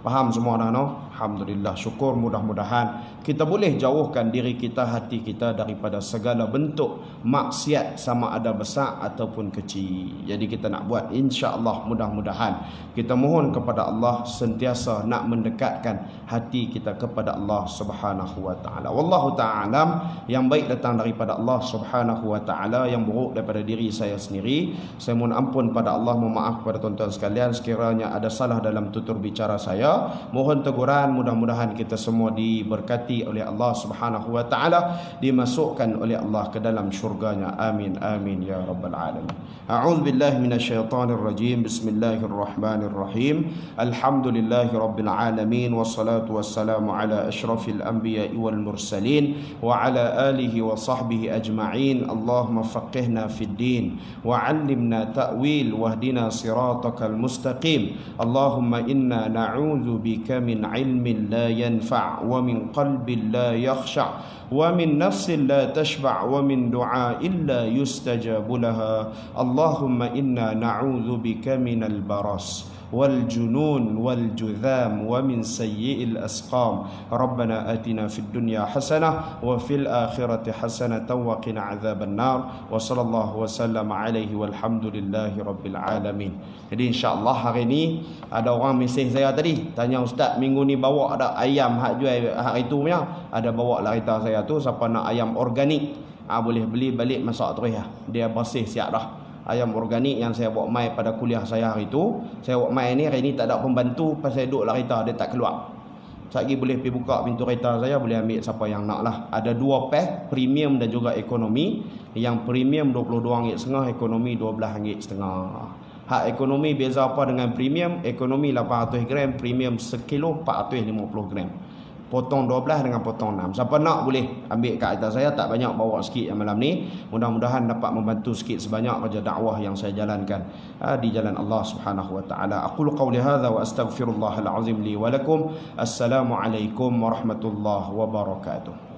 Faham semua dah no? Alhamdulillah, syukur, mudah-mudahan kita boleh jauhkan diri kita, hati kita daripada segala bentuk maksiat, sama ada besar ataupun kecil. Jadi kita nak buat insya-Allah, mudah-mudahan kita mohon kepada Allah sentiasa nak mendekatkan hati kita kepada Allah Subhanahu wa taala. Wallahu ta'ala, yang baik datang daripada Allah Subhanahu wa taala, yang buruk daripada diri saya sendiri. Saya mohon ampun pada Allah, mohon maaf kepada tuan-tuan sekalian sekiranya ada salah dalam tutur bicara saya. Mohon teguran, mudah-mudahan kita semua diberkati oleh Allah Subhanahu wa taala, dimasukkan oleh Allah ke dalam syurganya. Amin amin ya rabbal alamin. A'udzu billahi minasyaitonir rajim. Bismillahirrahmanirrahim. Alhamdulillahi rabbil alamin, wassalatu wassalamu ala asyrafil anbiya'i wal mursalin wa ala alihi wa sahbihi ajma'in. Allahumma faqihna fid din wa 'allimna ta'wil wahdina siratakal mustaqim. Allahumma inna na'udzu bika min 'ilmin la yanfa' wa min qalbin la yakhsha' wa min nafsin la tashba' wa min du'a'in la yustajabu laha. Allahumma inna na'udzu bika minal baras والجنون والجذام ومن سيء الأسقام ربنا آتنا في الدنيا حسنة وفي الآخرة حسنة وقنا عذاب النار وصلى الله وسلم عليه والحمد لله رب العالمين. Jadi insya-Allah hari ni ada orang mesej saya tadi tanya, ustaz minggu ni bawa ada ayam hak jual hak itu punya, ada bawa lah kereta saya tu, siapa nak ayam organik boleh beli balik masak terus ya. Dia bersih siap dah. Ayam organik yang saya bawa mai pada kuliah saya hari tu, saya bawa mai ni hari ni tak ada pembantu pasal duduk lah kereta dia tak keluar. Sekali boleh pergi buka pintu kereta saya, boleh ambil siapa yang nak lah. Ada dua pack, premium dan juga ekonomi. Yang premium RM22.5, ekonomi RM12.5. Hak ekonomi beza apa dengan premium? Ekonomi 800 gram, premium sekilo 450 gram. Potong 12 dengan potong 6. Siapa nak boleh ambil kat atas saya, tak banyak bawa sikit yang malam ni. Mudah-mudahan dapat membantu sikit sebanyak kerja dakwah yang saya jalankan di jalan Allah Subhanahu wa taala. Aqulu qawli hadza wa astaghfirullahal azim li wa lakum. Assalamualaikum warahmatullahi wabarakatuh.